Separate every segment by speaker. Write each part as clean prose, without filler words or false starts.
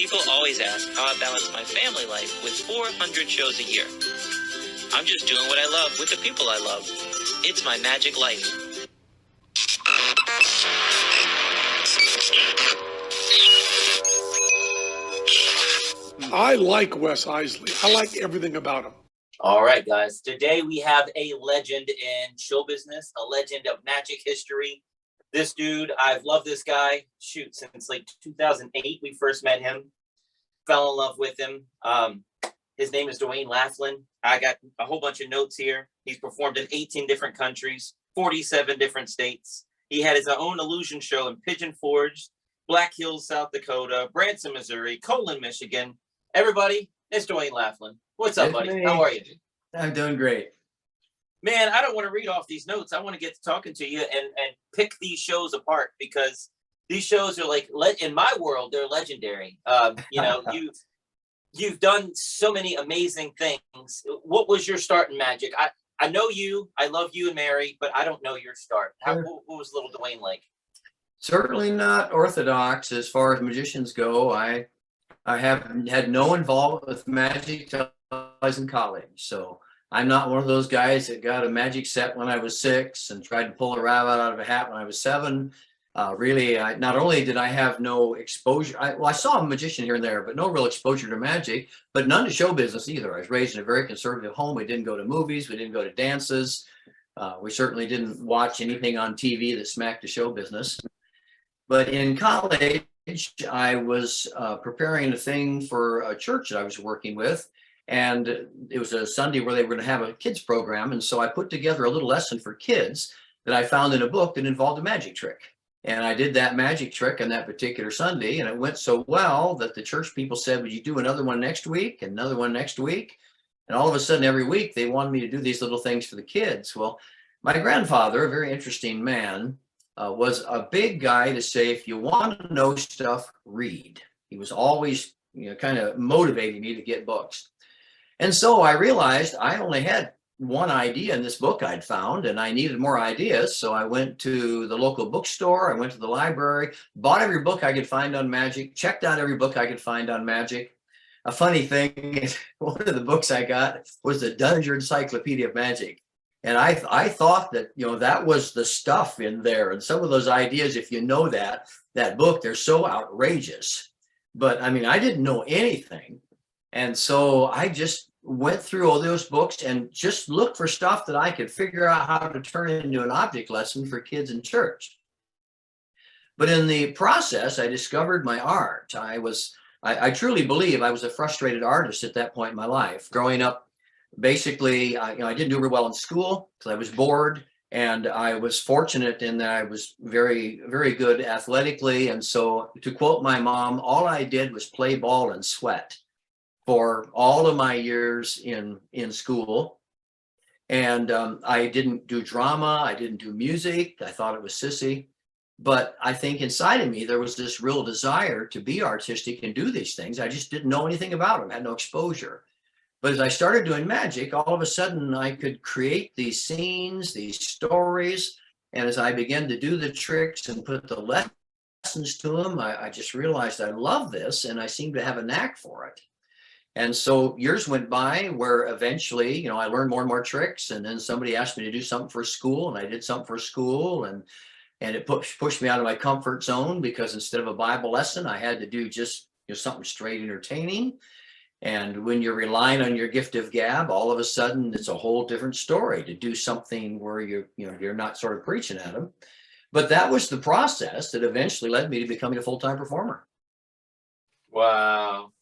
Speaker 1: People always ask how I balance my family life with 400 shows a year. I'm just doing what I love with the people I love. It's my magic life.
Speaker 2: I like Wes Iseli. I like everything about him.
Speaker 3: All right, guys. Today we have a legend in show business, a legend of magic history. This dude, I've loved this guy, since like 2008, we first met him, fell in love with him. His name is Duane Laflin. I got a whole bunch of notes here. He's performed in 18 different countries, 47 different states. He had his own illusion show in Pigeon Forge, Black Hills, South Dakota, Branson, Missouri, Colon, Michigan. Everybody, it's Duane Laflin. What's up, buddy? How are you?
Speaker 4: I'm doing great.
Speaker 3: Man, I don't want to read off these notes. I want to get to talking to you and pick these shows apart, because these shows are like, in my world, they're legendary. You've done so many amazing things. What was your start in magic? I know you. I love you and Mary, but I don't know your start. What was little Duane like?
Speaker 4: Certainly not orthodox as far as magicians go. I have had no involvement with magic till I was in college. So I'm not one of those guys that got a magic set when I was 6 and tried to pull a rabbit out of a hat when I was 7. Not only did I have no exposure, I saw a magician here and there, but no real exposure to magic, but none to show business either. I was raised in a very conservative home. We didn't go to movies. We didn't go to dances. We certainly didn't watch anything on TV that smacked of show business. But in college, I was preparing a thing for a church that I was working with. And it was a Sunday where they were going to have a kids program. And so I put together a little lesson for kids that I found in a book that involved a magic trick. And I did that magic trick on that particular Sunday. And it went so well that the church people said, would you do another one next week? And another one next week? And all of a sudden, every week, they wanted me to do these little things for the kids. Well, my grandfather, a very interesting man, was a big guy to say, if you want to know stuff, read. He was always, kind of motivating me to get books. And so I realized I only had one idea in this book I'd found, and I needed more ideas. So I went to the local bookstore. I went to the library, bought every book I could find on magic, checked out every book I could find on magic. A funny thing is, one of the books I got was the Dungeon Encyclopedia of Magic. And I thought that, that was the stuff in there. And some of those ideas, if you know that book, they're so outrageous. But I mean, I didn't know anything. And so I just went through all those books and just looked for stuff that I could figure out how to turn into an object lesson for kids in church. But in the process, I discovered my art. I truly believe I was a frustrated artist at that point in my life. Growing up, basically, I didn't do very well in school because I was bored. And I was fortunate in that I was very, very good athletically. And so, to quote my mom, all I did was play ball and sweat for all of my years in school. And I didn't do drama. I didn't do music. I thought it was sissy. But I think inside of me, there was this real desire to be artistic and do these things. I just didn't know anything about them, had no exposure. But as I started doing magic, all of a sudden I could create these scenes, these stories. And as I began to do the tricks and put the lessons to them, I just realized I love this and I seemed to have a knack for it. And so years went by where eventually, I learned more and more tricks. And then somebody asked me to do something for school, and I did something for school. And it pushed me out of my comfort zone, because instead of a Bible lesson, I had to do just something straight entertaining. And when you're relying on your gift of gab, all of a sudden it's a whole different story to do something where you're not sort of preaching at them. But that was the process that eventually led me to becoming a full-time performer.
Speaker 3: Wow.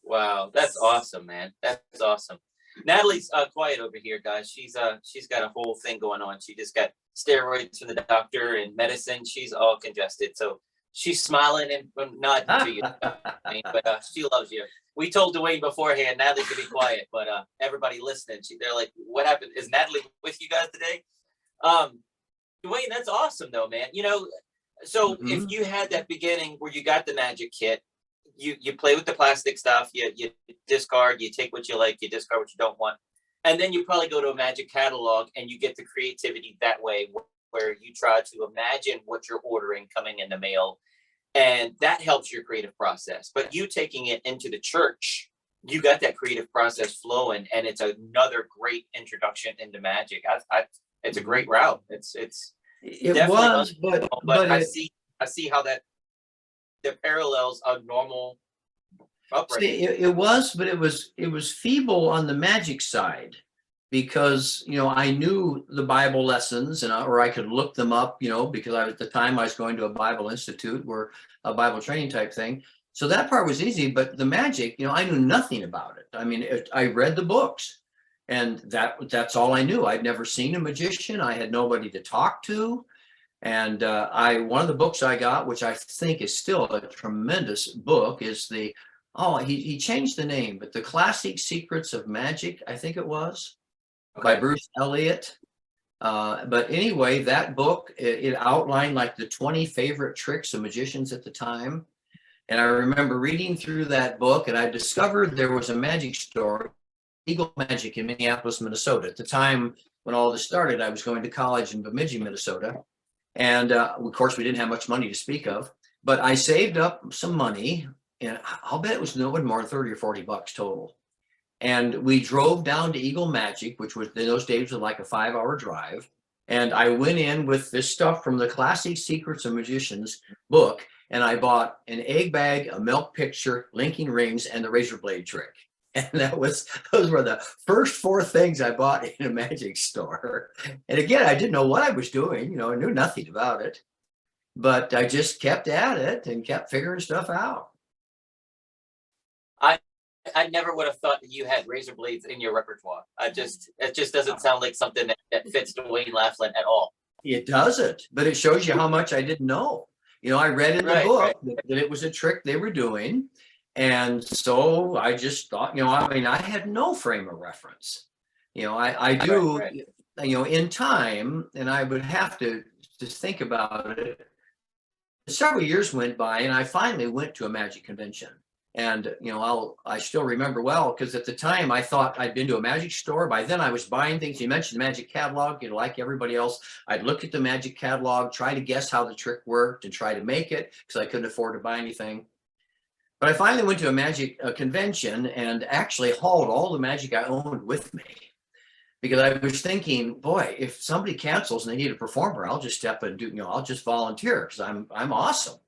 Speaker 3: That's awesome, man. That's awesome. Natalie's quiet over here, guys. She's got a whole thing going on. She just got steroids from the doctor and medicine. She's all congested. So she's smiling and nodding to you. But she loves you. We told Duane beforehand, Natalie could be quiet, but everybody listening, they're like, what happened? Is Natalie with you guys today? Duane, that's awesome though, man. So if you had that beginning where you got the magic kit, you play with the plastic stuff, you discard, you take what you like, you discard what you don't want. And then you probably go to a magic catalog and you get the creativity that way, where you try to imagine what you're ordering coming in the mail. And that helps your creative process. But you taking it into the church, you got that creative process flowing, and it's another great introduction into magic. It's a great route. It's
Speaker 4: It
Speaker 3: definitely
Speaker 4: was,
Speaker 3: but
Speaker 4: but
Speaker 3: I
Speaker 4: it,
Speaker 3: see how that the parallels a normal upbringing.
Speaker 4: see, it was, but it was feeble on the magic side because I knew the Bible lessons or I could look them up, because at the time I was going to a Bible institute or a Bible training type thing. So that part was easy, but the magic, I knew nothing about it. I mean, I read the books, and that's all I knew. I'd never seen a magician. I had nobody to talk to. And one of the books I got, which I think is still a tremendous book, is he changed the name, but The Classic Secrets of Magic, I think it was, by Bruce Elliott. But anyway, that book, it outlined like the 20 favorite tricks of magicians at the time. And I remember reading through that book, and I discovered there was a magic store, Eagle Magic, in Minneapolis, Minnesota. At the time when all this started, I was going to college in Bemidji, Minnesota. And of course, we didn't have much money to speak of, but I saved up some money, and I'll bet it was no more than 30 or 40 bucks total. And we drove down to Eagle Magic, which was in those days was like a 5-hour drive. And I went in with this stuff from the Classic Secrets of Magicians book, and I bought an egg bag, a milk picture, linking rings, and the razor blade trick. And those were the first 4 things I bought in a magic store. And again, I didn't know what I was doing, I knew nothing about it, but I just kept at it and kept figuring stuff out.
Speaker 3: I never would have thought that you had razor blades in your repertoire. It just doesn't sound like something that fits Duane Laflin at all.
Speaker 4: It doesn't, but it shows you how much I didn't know. I read in the book that it was a trick they were doing. And so I just thought, I had no frame of reference. I do, in time, and I would have to just think about it. Several years went by, and I finally went to a magic convention. And, I still remember well, because at the time I thought I'd been to a magic store. By then I was buying things. You mentioned the magic catalog, like everybody else. I'd look at the magic catalog, try to guess how the trick worked and try to make it because I couldn't afford to buy anything. But I finally went to a magic convention and actually hauled all the magic I owned with me, because I was thinking, boy, if somebody cancels and they need a performer, I'll just step and do, I'll just volunteer because I'm awesome.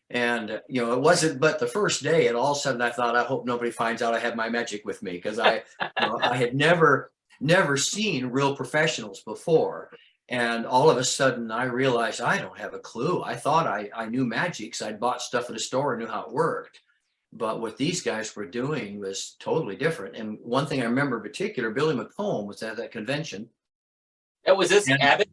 Speaker 4: And, it wasn't but the first day, and all of a sudden I thought, I hope nobody finds out I have my magic with me, because I had never seen real professionals before. And all of a sudden I realized I don't have a clue. I thought I knew magic because I'd bought stuff at a store and knew how it worked. But what these guys were doing was totally different. And one thing I remember in particular, Billy McComb was at that convention.
Speaker 3: Was this Abbott?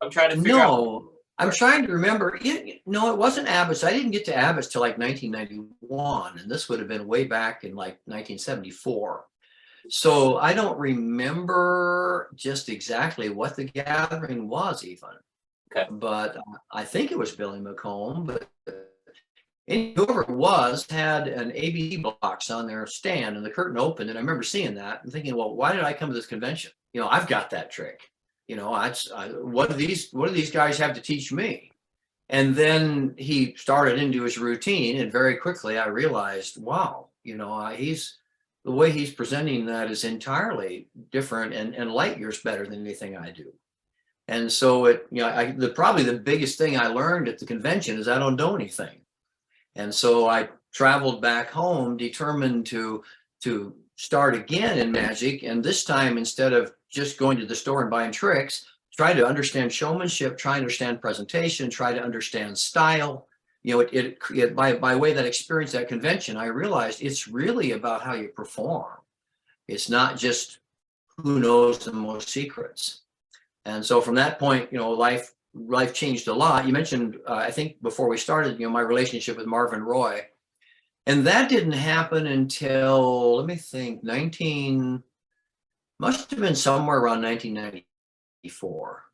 Speaker 3: I'm trying to figure out.
Speaker 4: I'm trying to remember. No, it wasn't Abbott's. I didn't get to Abbott's till like 1991. And this would have been way back in like 1974. So I don't remember just exactly what the gathering was even.
Speaker 3: Okay.
Speaker 4: But I think it was Billy McComb, but whoever it was had an ABD box on their stand, and the curtain opened, and I remember seeing that and thinking, well, why did I come to this convention? I've got that trick. What do these guys have to teach me? And then he started into his routine, and very quickly I realized, wow, the way he's presenting that is entirely different and light years better than anything I do. And so probably the biggest thing I learned at the convention is I don't know anything. And so I traveled back home determined to start again in magic. And this time, instead of just going to the store and buying tricks, try to understand showmanship, try to understand presentation, try to understand style. By way of that experience at convention, I realized it's really about how you perform. It's not just who knows the most secrets. And so from that point, life changed a lot. You mentioned, I think before we started, my relationship with Marvin Roy. And that didn't happen until, let me think, must have been somewhere around 1994.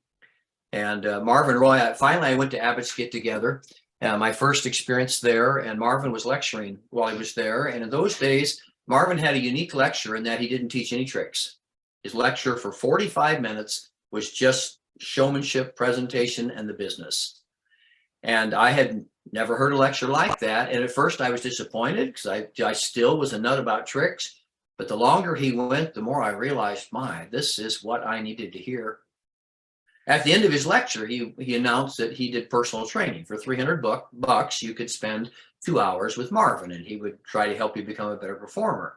Speaker 4: And Marvin Roy, finally I went to Abbott's Get Together. My first experience there, and Marvin was lecturing while he was there. And in those days, Marvin had a unique lecture in that he didn't teach any tricks. His lecture for 45 minutes was just showmanship, presentation, and the business. And I had Never heard a lecture like that. And at first I was disappointed because I still was a nut about tricks. But the longer he went, the more I realized, my, this is what I needed to hear. At the end of his lecture, he announced that he did personal training for $300. You could spend 2 hours with Marvin, and he would try to help you become a better performer.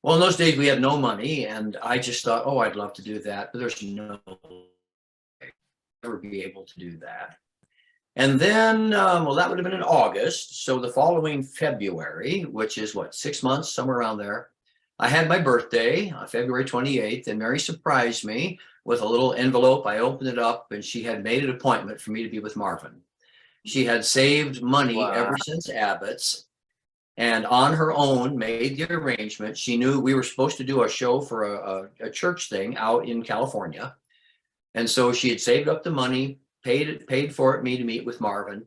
Speaker 4: Well, in those days we had no money, and I just thought, oh, I'd love to do that, but there's no way I'd ever be able to do that. And then, well, that would have been in August. So the following February, which is what, 6 months, somewhere around there, I had my birthday on February 28th, and Mary surprised me with a little envelope. I opened it up, and she had made an appointment for me to be with Marvin. She had saved money ever since Abbott's, and on her own made the arrangement. She knew we were supposed to do a show for a church thing out in California. And so she had saved up the money, paid for it, me to meet with Marvin,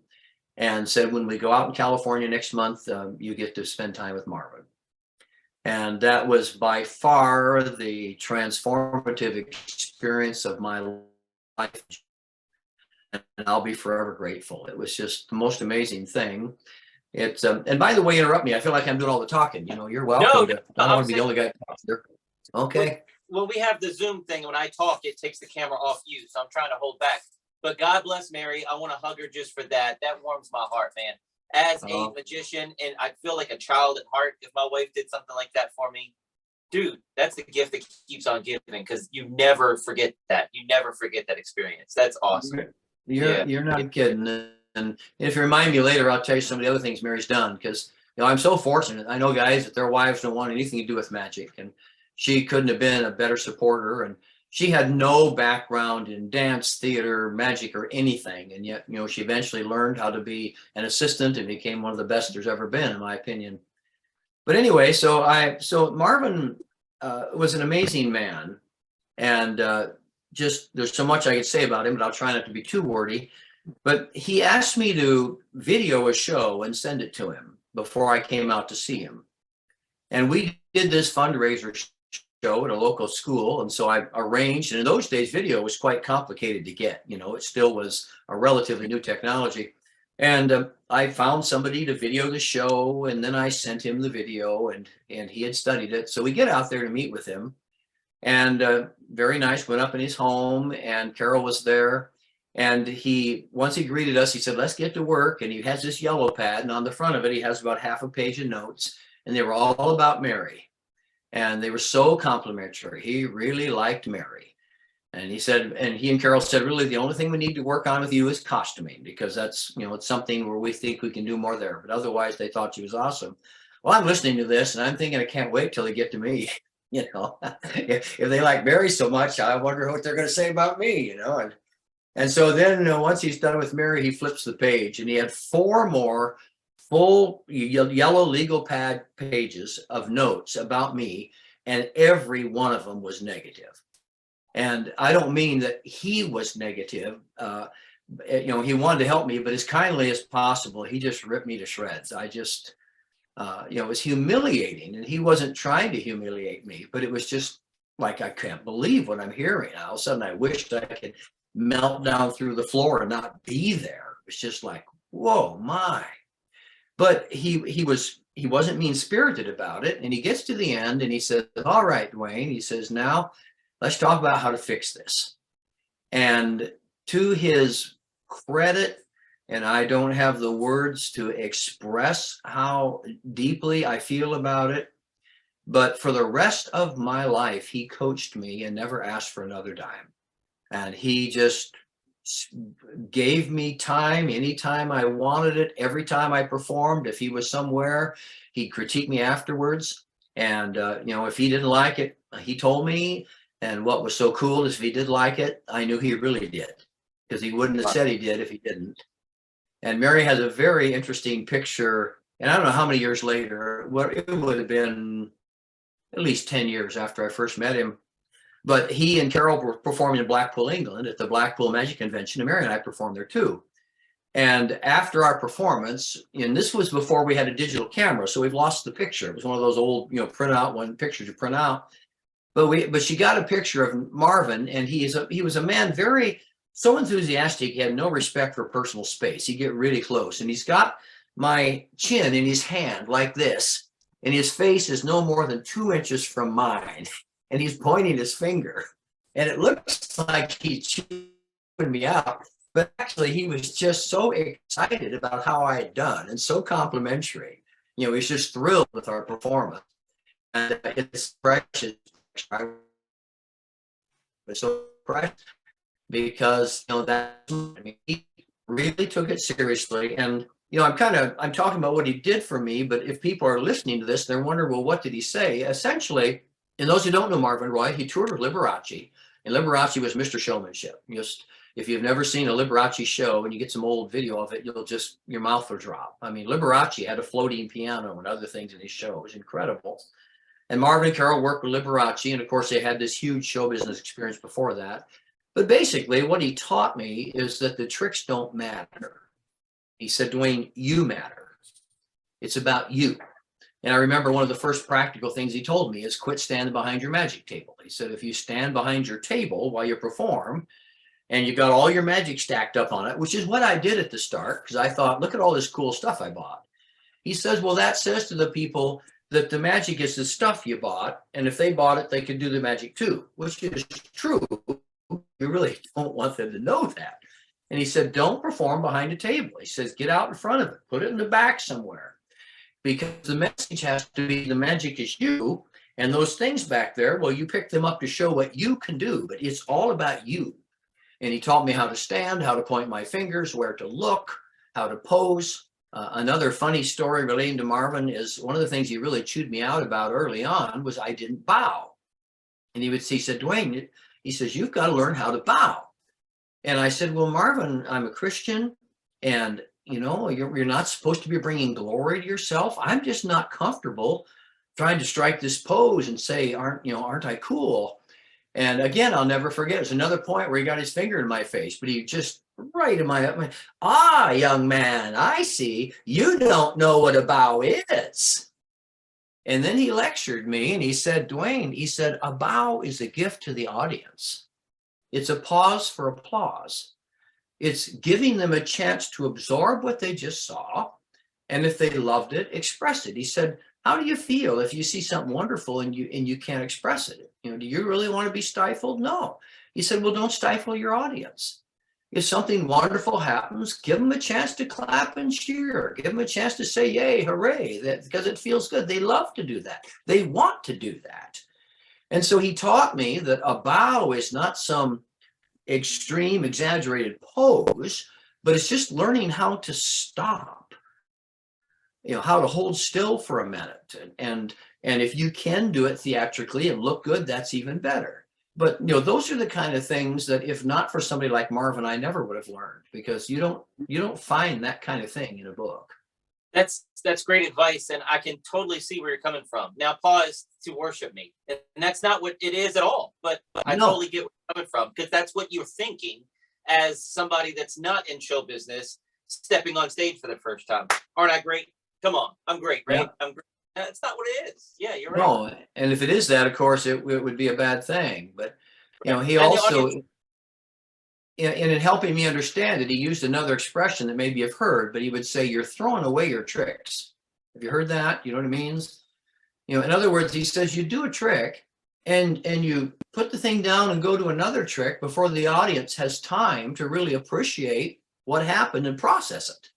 Speaker 4: and said, when we go out in California next month, you get to spend time with Marvin. And that was by far the transformative experience of my life. And I'll be forever grateful. It was just the most amazing thing. It's and by the way, interrupt me. I feel like I'm doing all the talking. You know, you're welcome.
Speaker 3: No,
Speaker 4: I don't want to be the only guy to talk here. Okay.
Speaker 3: Well, we have the Zoom thing, and when I talk, it takes the camera off you, so I'm trying to hold back. But God bless Mary. I want to hug her just for that. That warms my heart, man. As a magician, and I feel like a child at heart if my wife did something like that for me. Dude, that's the gift that keeps on giving, because you never forget that. You never forget that experience. That's awesome.
Speaker 4: You're not kidding. And if you remind me later, I'll tell you some of the other things Mary's done, because I'm so fortunate. I know guys that their wives don't want anything to do with magic, and she couldn't have been a better supporter. And she had no background in dance, theater, magic, or anything. And yet, she eventually learned how to be an assistant and became one of the best there's ever been, in my opinion. But anyway, so Marvin was an amazing man. And just there's so much I could say about him, but I'll try not to be too wordy. But he asked me to video a show and send it to him before I came out to see him. And we did this fundraiser show at a local school. And so I arranged, and in those days, video was quite complicated to get. It still was a relatively new technology. And I found somebody to video the show, and then I sent him the video, and he had studied it. So we get out there to meet with him. And very nice, went up in his home, and Carol was there. And once he greeted us, he said, let's get to work. And he has this yellow pad, and on the front of it, he has about half a page of notes, and they were all about Mary. And they were so complimentary. He really liked Mary. And he said, and he and Carol said, really, the only thing we need to work on with you is costuming, because that's, it's something where we think we can do more there. But otherwise, they thought she was awesome. Well, I'm listening to this, and I'm thinking, I can't wait till they get to me. If they like Mary so much, I wonder what they're going to say about me, And so then once he's done with Mary, he flips the page, and he had 4 more full yellow legal pad pages of notes about me, and every one of them was negative. And I don't mean that he was negative. He wanted to help me, but as kindly as possible, he just ripped me to shreds. I just, it was humiliating, and he wasn't trying to humiliate me, but it was just like, I can't believe what I'm hearing. All of a sudden, I wished I could melt down through the floor and not be there. It was just like, whoa, my. But he wasn't mean-spirited about it. And he gets to the end and he says, all right, Duane, he says, now let's talk about how to fix this. And to his credit, and I don't have the words to express how deeply I feel about it, but for the rest of my life, he coached me and never asked for another dime. And he just gave me time anytime I wanted it, every time I performed. If he was somewhere, he'd critique me afterwards. And, if he didn't like it, he told me. And what was so cool is if he did like it, I knew he really did, because he wouldn't have said he did if he didn't. And Mary has a very interesting picture. And I don't know how many years later, it would have been at least 10 years after I first met him. But he and Carol were performing in Blackpool, England at the Blackpool Magic Convention, and Mary and I performed there too. And after our performance, and this was before we had a digital camera, so we've lost the picture. It was one of those old, pictures you print out. But she got a picture of Marvin, and he was a man very so enthusiastic, he had no respect for personal space. He'd get really close, and he's got my chin in his hand like this, and his face is no more than 2 inches from mine, and he's pointing his finger, and it looks like he's chewing me out, but actually he was just so excited about how I had done and so complimentary. You know, he's just thrilled with our performance, and it's precious. I was so precious because, you know, that, I mean, he really took it seriously. And, you know, I'm talking about what he did for me, but if people are listening to this, they're wondering, well, what did he say? Essentially, and those who don't know Marvin Roy, he toured with Liberace, and Liberace was Mr. Showmanship. Just, if you've never seen a Liberace show and you get some old video of it, your mouth will drop. I mean, Liberace had a floating piano and other things in his show. It was incredible. And Marvin and Carol worked with Liberace, and of course they had this huge show business experience before that. But basically what he taught me is that the tricks don't matter. He said, Duane, you matter. It's about you. And I remember one of the first practical things he told me is quit standing behind your magic table. He said, if you stand behind your table while you perform and you got all your magic stacked up on it, which is what I did at the start, because I thought, look at all this cool stuff I bought. He says, well, that says to the people that the magic is the stuff you bought, and if they bought it, they could do the magic too, which is true. You really don't want them to know that. And he said, don't perform behind a table. He says, get out in front of it, put it in the back somewhere, because the message has to be the magic is you, and those things back there, well, you pick them up to show what you can do, but it's all about you. And he taught me how to stand, how to point my fingers, where to look, how to pose. Another funny story relating to Marvin is one of the things he really chewed me out about early on was I didn't bow. And he said, Duane, he says, you've got to learn how to bow. And I said, well, Marvin, I'm a Christian, and you know, you're not supposed to be bringing glory to yourself. I'm just not comfortable trying to strike this pose and say, aren't I cool? And again, I'll never forget. There's another point where he got his finger in my face, but he just right in my, young man, I see. You don't know what a bow is. And then he lectured me and he said, Duane, he said, a bow is a gift to the audience. It's a pause for applause. It's giving them a chance to absorb what they just saw. And if they loved it, express it. He said, how do you feel if you see something wonderful and you can't express it? You know, do you really want to be stifled? No. He said, well, don't stifle your audience. If something wonderful happens, give them a chance to clap and cheer. Give them a chance to say, yay, hooray, because it feels good. They love to do that. They want to do that. And so he taught me that a bow is not some extreme, exaggerated pose, but it's just learning how to stop, you know, how to hold still for a minute. And if you can do it theatrically and look good, that's even better. But, you know, those are the kind of things that if not for somebody like Marvin, I never would have learned, because you don't find that kind of thing in a book.
Speaker 3: That's great advice, and I can totally see where you're coming from. Now, pause to worship me, and that's not what it is at all. But I totally get where you're coming from, because that's what you're thinking as somebody that's not in show business, stepping on stage for the first time. Aren't I great? Come on, I'm great, right? Yeah. I'm great. That's not what it is. Yeah, you're right.
Speaker 4: No, and if it is that, of course, it would be a bad thing. But you know, he also, in helping me understand it, he used another expression that maybe you've heard, but he would say, you're throwing away your tricks. Have you heard that? You know what it means? You know, in other words, he says you do a trick and you put the thing down and go to another trick before the audience has time to really appreciate what happened and process it.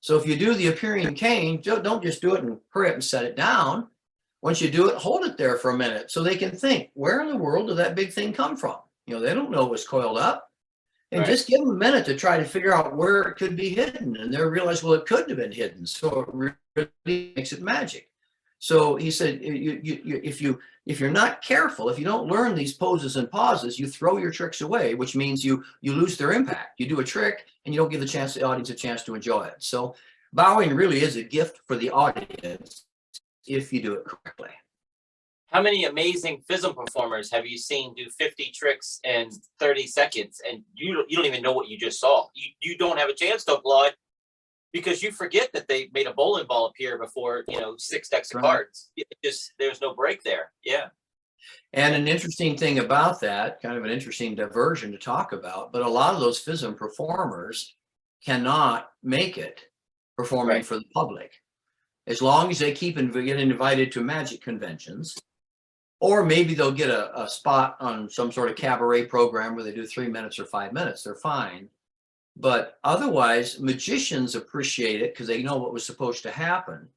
Speaker 4: So if you do the appearing cane, don't just do it and hurry up and set it down. Once you do it, hold it there for a minute so they can think, where in the world did that big thing come from? You know, they don't know it was coiled up. And just give them a minute to try to figure out where it could be hidden. And they'll realize, well, it couldn't have been hidden. So it really makes it magic. So he said, if you're not careful, if you don't learn these poses and pauses, you throw your tricks away, which means you lose their impact. You do a trick and you don't give the audience a chance to enjoy it. So bowing really is a gift for the audience if you do it correctly.
Speaker 3: How many amazing FISM performers have you seen do 50 tricks in 30 seconds and you don't even know what you just saw? You don't have a chance to applaud because you forget that they made a bowling ball appear before, 6 decks of cards. There's no break there. Yeah.
Speaker 4: And an interesting thing about that, kind of an interesting diversion to talk about, but a lot of those FISM performers cannot make it performing
Speaker 3: Right.
Speaker 4: for the public. As long as they keep getting invited to magic conventions, or maybe they'll get a spot on some sort of cabaret program where they do 3 minutes or 5 minutes, they're fine. But otherwise, magicians appreciate it because they know what was supposed to happen.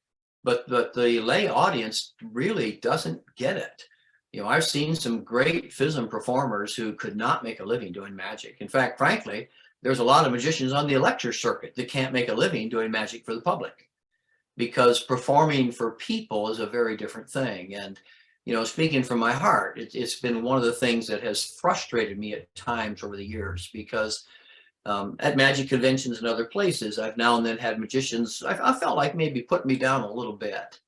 Speaker 4: But the lay audience really doesn't get it. You know, I've seen some great FISM performers who could not make a living doing magic. In fact, frankly, there's a lot of magicians on the lecture circuit that can't make a living doing magic for the public, because performing for people is a very different thing. And, you know, speaking from my heart, it's been one of the things that has frustrated me at times over the years, because at magic conventions and other places, I've now and then had magicians, I felt like maybe put me down a little bit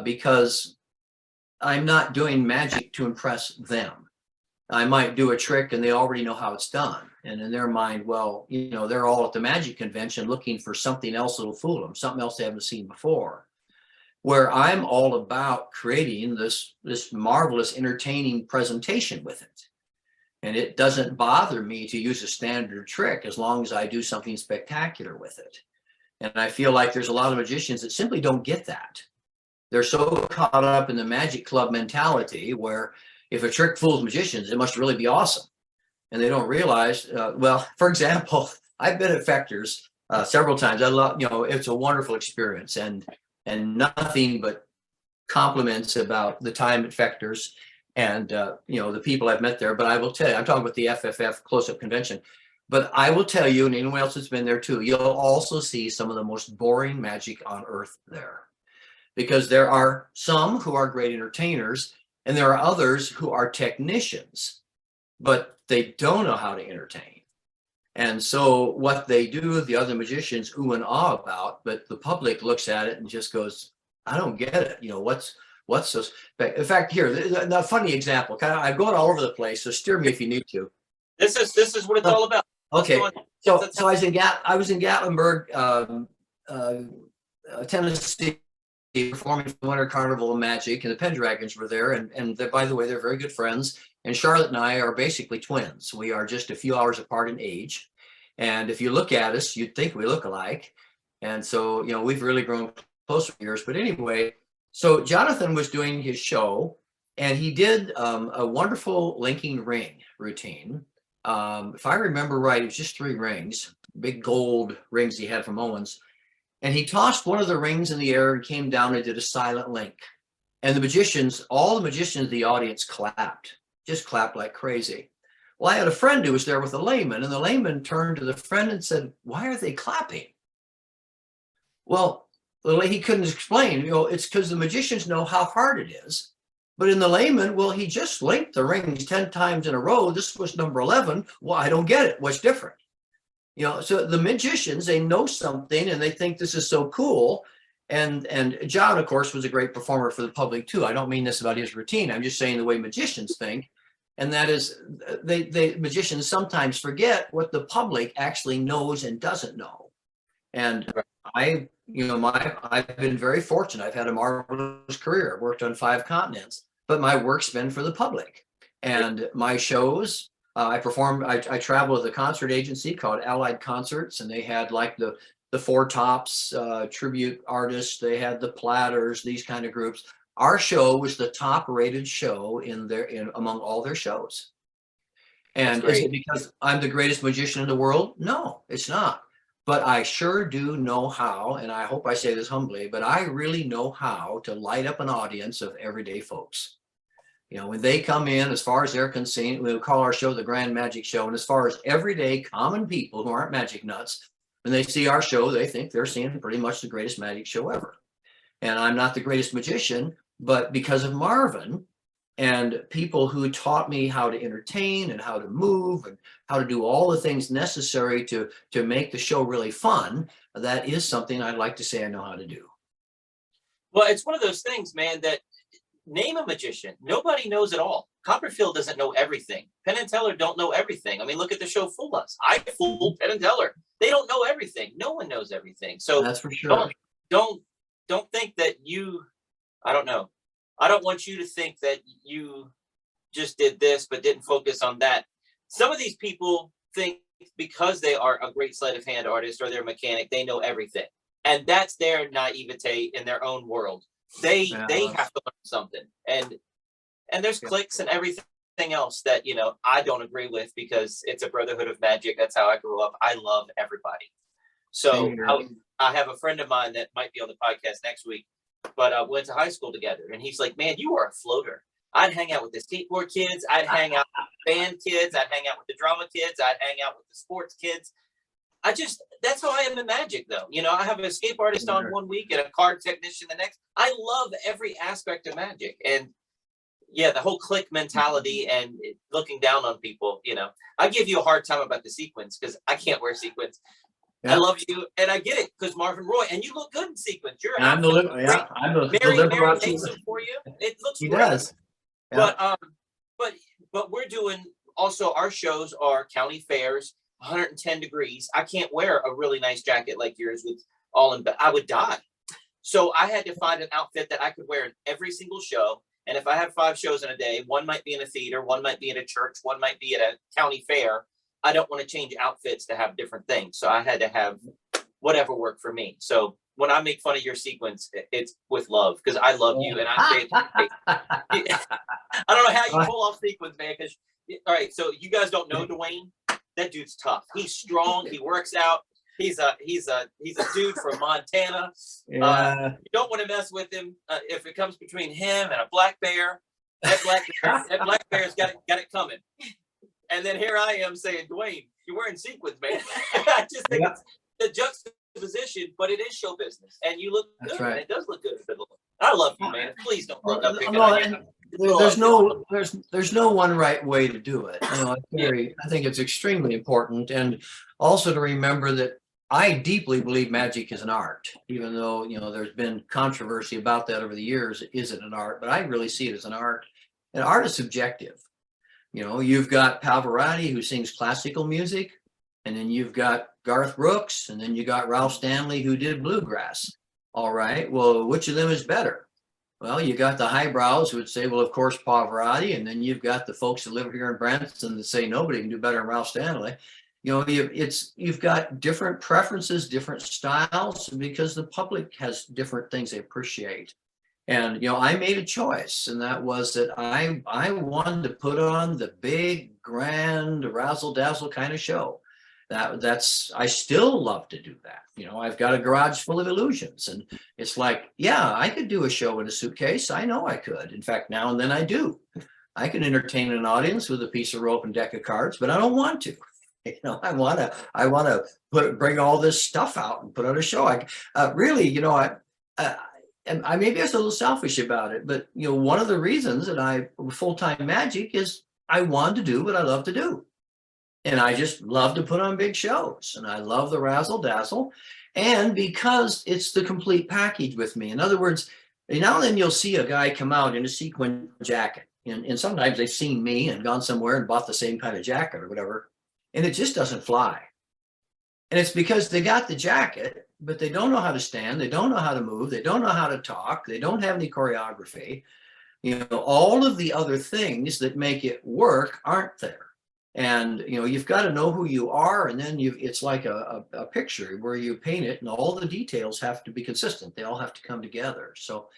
Speaker 4: because I'm not doing magic to impress them. I might do a trick and they already know how it's done. And in their mind, well, you know, they're all at the magic convention looking for something else that'll fool them, something else they haven't seen before. Where I'm all about creating this marvelous, entertaining presentation with it. And it doesn't bother me to use a standard trick as long as I do something spectacular with it. And I feel like there's a lot of magicians that simply don't get that. They're so caught up in the magic club mentality where if a trick fools magicians, it must really be awesome. And they don't realize, well, for example, I've been at Fechter's several times. I love, you know, it's a wonderful experience, and nothing but compliments about the time at Fechter's and you know, the people I've met there. But I will tell you, I'm talking about the FFF close-up convention, but I will tell you, and anyone else that's been there too, you'll also see some of the most boring magic on earth there, because there are some who are great entertainers and there are others who are technicians, but they don't know how to entertain. And so what they do, the other magicians ooh and ah about, but the public looks at it and just goes, I don't get it. You know, what's this? In fact, here, a funny example, kind of, I'm going all over the place, so steer me if you need to.
Speaker 3: This is what it's all about.
Speaker 4: Okay, so I was in Gatlinburg, Tennessee, performing for the Winter Carnival of Magic, and the Pendragons were there, and by the way, they're very good friends. And Charlotte and I are basically twins. We are just a few hours apart in age, and if you look at us, you'd think we look alike. And so, you know, we've really grown close for years. But anyway, so Jonathan was doing his show, and he did a wonderful linking ring routine. If I remember right, it was just 3 rings, big gold rings he had from Owens. And he tossed one of the rings in the air and came down and did a silent link. And the magicians, all the magicians in the audience clapped, just clapped like crazy. Well, I had a friend who was there with a layman, and the layman turned to the friend and said, why are they clapping? Well, he couldn't explain, you know, it's because the magicians know how hard it is. But in the layman, well, he just linked the rings 10 times in a row. This was number 11. Well, I don't get it. What's different? You know, so the magicians, they know something and they think this is so cool. And John, of course, was a great performer for the public too. I don't mean this about his routine. I'm just saying the way magicians think. And that is, magicians sometimes forget what the public actually knows and doesn't know. And I've been very fortunate. I've had a marvelous career. I've worked on 5 continents, but my work's been for the public. And my shows, I traveled with a concert agency called Allied Concerts, and they had like the Four Tops tribute artists. They had the Platters, these kind of groups. Our show was the top rated show among all their shows. And is it because I'm the greatest magician in the world? No, it's not. But I sure do know how, and I hope I say this humbly, but I really know how to light up an audience of everyday folks. You know, when they come in, as far as they're concerned, we'll call our show the Grand Magic Show. And as far as everyday common people who aren't magic nuts, when they see our show, they think they're seeing pretty much the greatest magic show ever. And I'm not the greatest magician, but because of Marvin and people who taught me how to entertain and how to move and how to do all the things necessary to make the show really fun, that is something I'd like to say I know how to do.
Speaker 3: Well, it's one of those things, man, that name a magician. Nobody knows it all. Copperfield doesn't know everything. Penn and Teller don't know everything. I mean, look at the show Fool Us. I fooled Penn and Teller. They don't know everything. No one knows everything. So
Speaker 4: that's for sure.
Speaker 3: Don't think that I don't know. I don't want you to think that you just did this but didn't focus on that. Some of these people think because they are a great sleight of hand artist or they're a mechanic, they know everything. And that's their naivete in their own world. They have to learn something. And there's clicks and everything else that, you know, I don't agree with because it's a brotherhood of magic. That's how I grew up. I love everybody. So I have a friend of mine that might be on the podcast next week, but went to high school together. And he's like, man, you are a floater. I'd hang out with the skateboard kids. I'd hang out with the band kids. I'd hang out with the drama kids. I'd hang out with the sports kids. That's how I am in magic, though. You know, I have a escape artist on one week and a card technician the next. I love every aspect of magic. And yeah, the whole clique mentality and looking down on people, you know, I give you a hard time about the sequins because I can't wear sequins. Yeah. I love you, and I get it because Marvin Roy, and you look good in sequins. You're
Speaker 4: I'm the
Speaker 3: Mary makes them for you. It looks
Speaker 4: he
Speaker 3: great.
Speaker 4: Does. Yeah.
Speaker 3: But we're doing also our shows are county fairs, 110 degrees. I can't wear a really nice jacket like yours with all in, but I would die. So I had to find an outfit that I could wear in every single show. And if I have 5 shows in a day, one might be in a theater, one might be at a church, one might be at a county fair. I don't want to change outfits to have different things. So I had to have whatever worked for me. So when I make fun of your sequence, it's with love because I love you. And I don't know how you pull off sequence, man. Because all right, so you guys don't know Duane. That dude's tough. He's strong. He works out. He's a dude from Montana. Yeah. You don't want to mess with him if it comes between him and a black bear. That black bear's got it coming. And then here I am saying, Duane, you're wearing sequins, man. I just think it's the juxtaposition, but it is show business, and you look good. Right. And it does look good. I love you, man. Please don't think I'm picking on you.
Speaker 4: There's no one right way to do it. You know, I think it's extremely important, and also to remember that I deeply believe magic is an art, even though, you know, there's been controversy about that over the years. Is it an art? But I really see it as an art. And art is subjective. You know, you've got Pavarotti who sings classical music, and then you've got Garth Brooks, and then you got Ralph Stanley who did bluegrass. All right, well, which of them is better? Well, you got the highbrows who would say, well, of course, Pavarotti, and then you've got the folks that live here in Branson that say nobody can do better than Ralph Stanley. You know, you've got different preferences, different styles, because the public has different things they appreciate. And, you know, I made a choice, and that was that I wanted to put on the big, grand, razzle-dazzle kind of show. I still love to do that. You know, I've got a garage full of illusions, and it's like, yeah, I could do a show in a suitcase. I know I could. In fact, now and then I do. I can entertain an audience with a piece of rope and deck of cards, but I don't want to. You know, I want to bring all this stuff out and put on a show. Really, you know, and I maybe I was a little selfish about it, but you know, one of the reasons that I full-time magic is I wanted to do what I love to do. And I just love to put on big shows, and I love the razzle dazzle. And because it's the complete package with me. In other words, now and then you'll see a guy come out in a sequin jacket, and sometimes they've seen me and gone somewhere and bought the same kind of jacket or whatever, and it just doesn't fly. And it's because they got the jacket, but they don't know how to stand. They don't know how to move. They don't know how to talk. They don't have any choreography. You know, all of the other things that make it work aren't there. And, you know, you've got to know who you are. And then it's like a picture where you paint it and all the details have to be consistent. They all have to come together. So,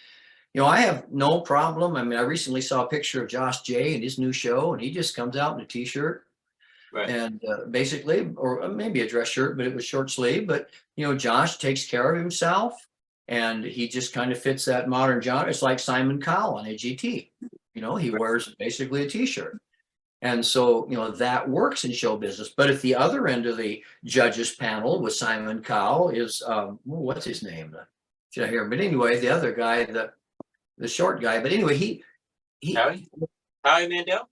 Speaker 4: you know, I have no problem. I mean, I recently saw a picture of Josh Jay and his new show, and he just comes out in a t-shirt. Right. And basically, or maybe a dress shirt, but it was short sleeve. But, you know, Josh takes care of himself, and he just kind of fits that modern genre. It's like Simon Cowell on AGT. You know, he wears basically a t-shirt. And so, you know, that works in show business. But at the other end of the judges panel with Simon Cowell is, what's his name? Should I hear him? But anyway, the other guy, the short guy. But anyway, he
Speaker 3: Howie Mandel?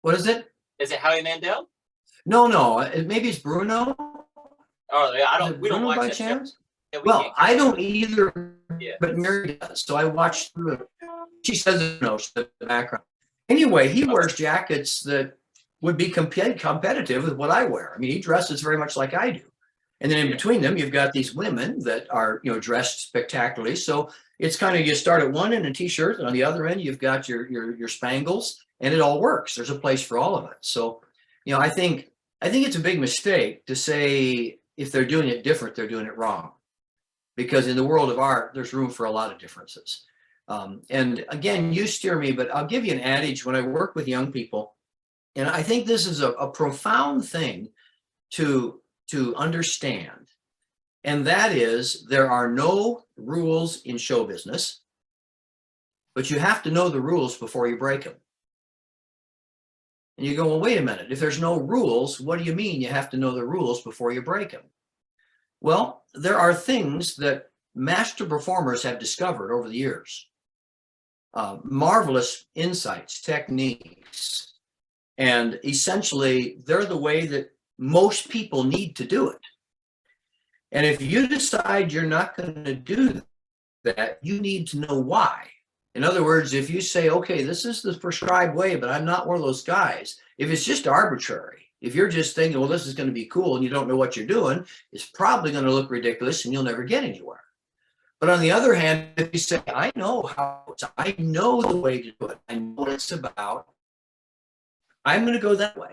Speaker 4: What is it?
Speaker 3: Is it Howie Mandel?
Speaker 4: No. Maybe it's Bruno.
Speaker 3: Oh, yeah, we don't watch
Speaker 4: by
Speaker 3: that
Speaker 4: chance.
Speaker 3: Yeah,
Speaker 4: well, I don't either, but Mary does. So I watched through it. She says no, the background. Anyway, he wears jackets that would be competitive with what I wear. I mean, he dresses very much like I do. And then in between them, you've got these women that are, you know, dressed spectacularly. So It's kind of, you start at one end in t-shirts, and on the other end you've got your spangles, and it all works. There's a place for all of it. So, I think it's a big mistake to say if they're doing it different, they're doing it wrong. Because in the world of art, there's room for a lot of differences. And again, you steer me, but I'll give you an adage when I work with young people. And I think this is a profound thing to understand. And that is, there are no rules in show business, but you have to know the rules before you break them. And you go, well, wait a minute, if there's no rules, what do you mean you have to know the rules before you break them? Well, there are things that master performers have discovered over the years. Marvelous insights, techniques, and essentially they're the way that most people need to do it. And if you decide you're not going to do that, you need to know why. In other words, if you say, okay, this is the prescribed way, but I'm not one of those guys, if it's just arbitrary, if you're just thinking, well, this is going to be cool, and you don't know what you're doing, it's probably going to look ridiculous and you'll never get anywhere. But on the other hand, if you say, I know I know the way to do it, I know what it's about, I'm going to go that way.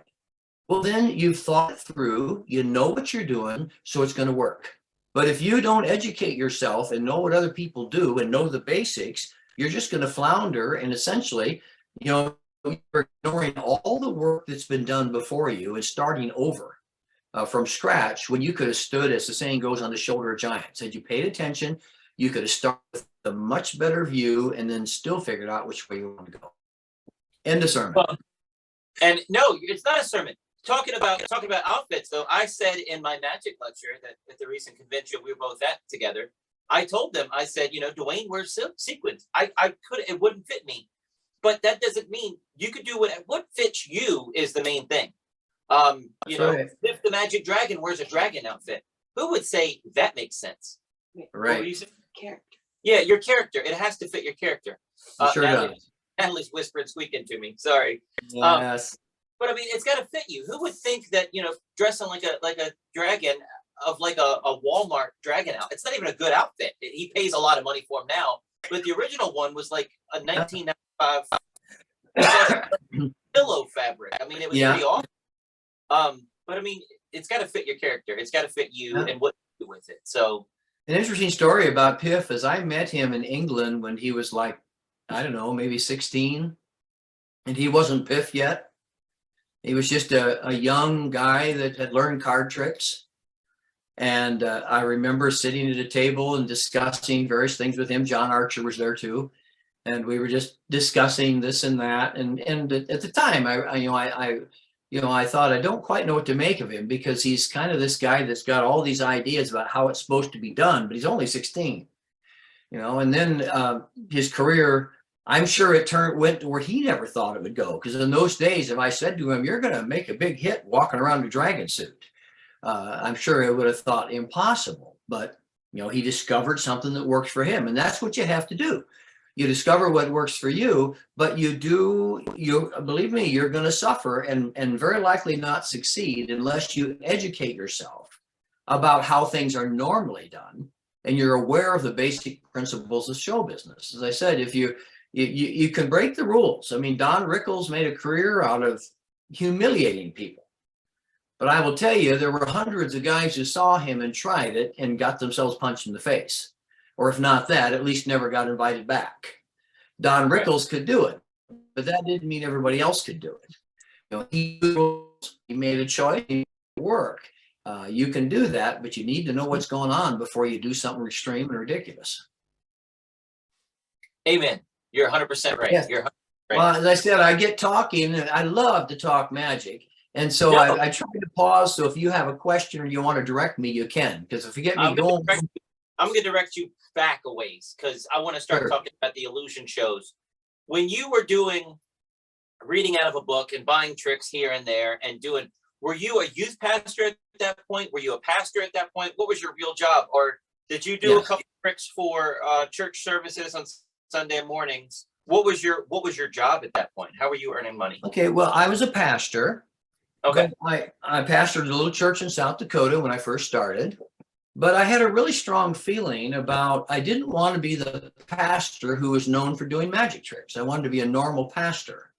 Speaker 4: Well, then you've thought it through, you know what you're doing, so it's going to work. But if you don't educate yourself and know what other people do and know the basics, you're just going to flounder, and essentially, you're ignoring all the work that's been done before you and starting over from scratch, when you could have stood, as the saying goes, on the shoulder of giants. Had you paid attention, you could have started with a much better view and then still figured out which way you want to go. End of sermon.
Speaker 3: Well, and no, it's not a sermon. Talking about outfits, though, I said in my magic lecture that at the recent convention we were both at together, I told them, I said, Duane wears sequins. It wouldn't fit me. But that doesn't mean you could do what fits you is the main thing. Right. If the Magic Dragon wears a dragon outfit, who would say that makes sense?
Speaker 4: Right.
Speaker 5: Character.
Speaker 3: Yeah, your character. It has to fit your character.
Speaker 4: Sure does.
Speaker 3: Natalie's whispering, squeaking to me. Sorry.
Speaker 4: Yes.
Speaker 3: But I mean, it's got to fit you. Who would think that dressing like a dragon of like a Walmart dragon out? It's not even a good outfit. He pays a lot of money for him now, but the original one was like a 1995 pillow fabric. I mean, it was pretty awesome. But I mean, it's got to fit your character. It's got to fit you and what you do with it. So,
Speaker 4: an interesting story about Piff is I met him in England when he was like, I don't know, maybe 16, and he wasn't Piff yet. He was just a young guy that had learned card tricks. And I remember sitting at a table and discussing various things with him. John Archer was there too. And we were just discussing this and that. And at the time, I thought, I don't quite know what to make of him, because he's kind of this guy that's got all these ideas about how it's supposed to be done, but he's only 16, and then his career, I'm sure it went to where he never thought it would go. Because in those days, if I said to him, you're going to make a big hit walking around in a dragon suit, I'm sure it would have thought impossible. But, he discovered something that works for him. And that's what you have to do. You discover what works for you, but you believe me, you're going to suffer and very likely not succeed unless you educate yourself about how things are normally done. And you're aware of the basic principles of show business. As I said, if you can break the rules. I mean, Don Rickles made a career out of humiliating people. But I will tell you, there were hundreds of guys who saw him and tried it and got themselves punched in the face. Or if not that, at least never got invited back. Don Rickles could do it, but that didn't mean everybody else could do it. He made a choice, he made it work. You can do that, but you need to know what's going on before you do something extreme and ridiculous.
Speaker 3: Amen. You're 100% right.
Speaker 4: Yeah.
Speaker 3: You're 100% right.
Speaker 4: Well, as I said, I get talking, and I love to talk magic. And so I try to pause. So if you have a question or you want to direct me, you can. Because if you get me going,
Speaker 3: I'm going to direct you back a ways, because I want to start talking about the illusion shows. When you were reading out of a book and buying tricks here and there and were you a youth pastor at that point? Were you a pastor at that point? What was your real job? Or did you do a couple of tricks for church services on Sunday mornings? What was your job at that point? How were you earning money?
Speaker 4: Okay, well, I was a pastor.
Speaker 3: Okay.
Speaker 4: I pastored a little church in South Dakota when I first started. But I had a really strong feeling about, I didn't want to be the pastor who was known for doing magic tricks. I wanted to be a normal pastor.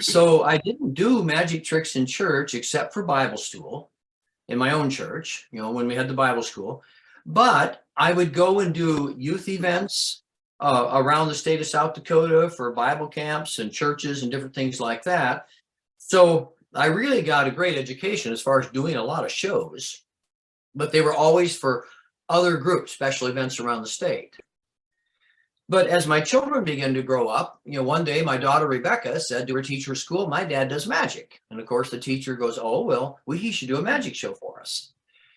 Speaker 4: So I didn't do magic tricks in church except for Bible school in my own church, when we had the Bible school. But I would go and do youth events around the state of South Dakota for Bible camps and churches and different things like that. So I really got a great education as far as doing a lot of shows, but they were always for other groups, special events around the state. But as my children began to grow up, one day my daughter Rebecca said to her teacher at school, "My dad does magic." And of course the teacher goes, "Oh, well, he should do a magic show for us."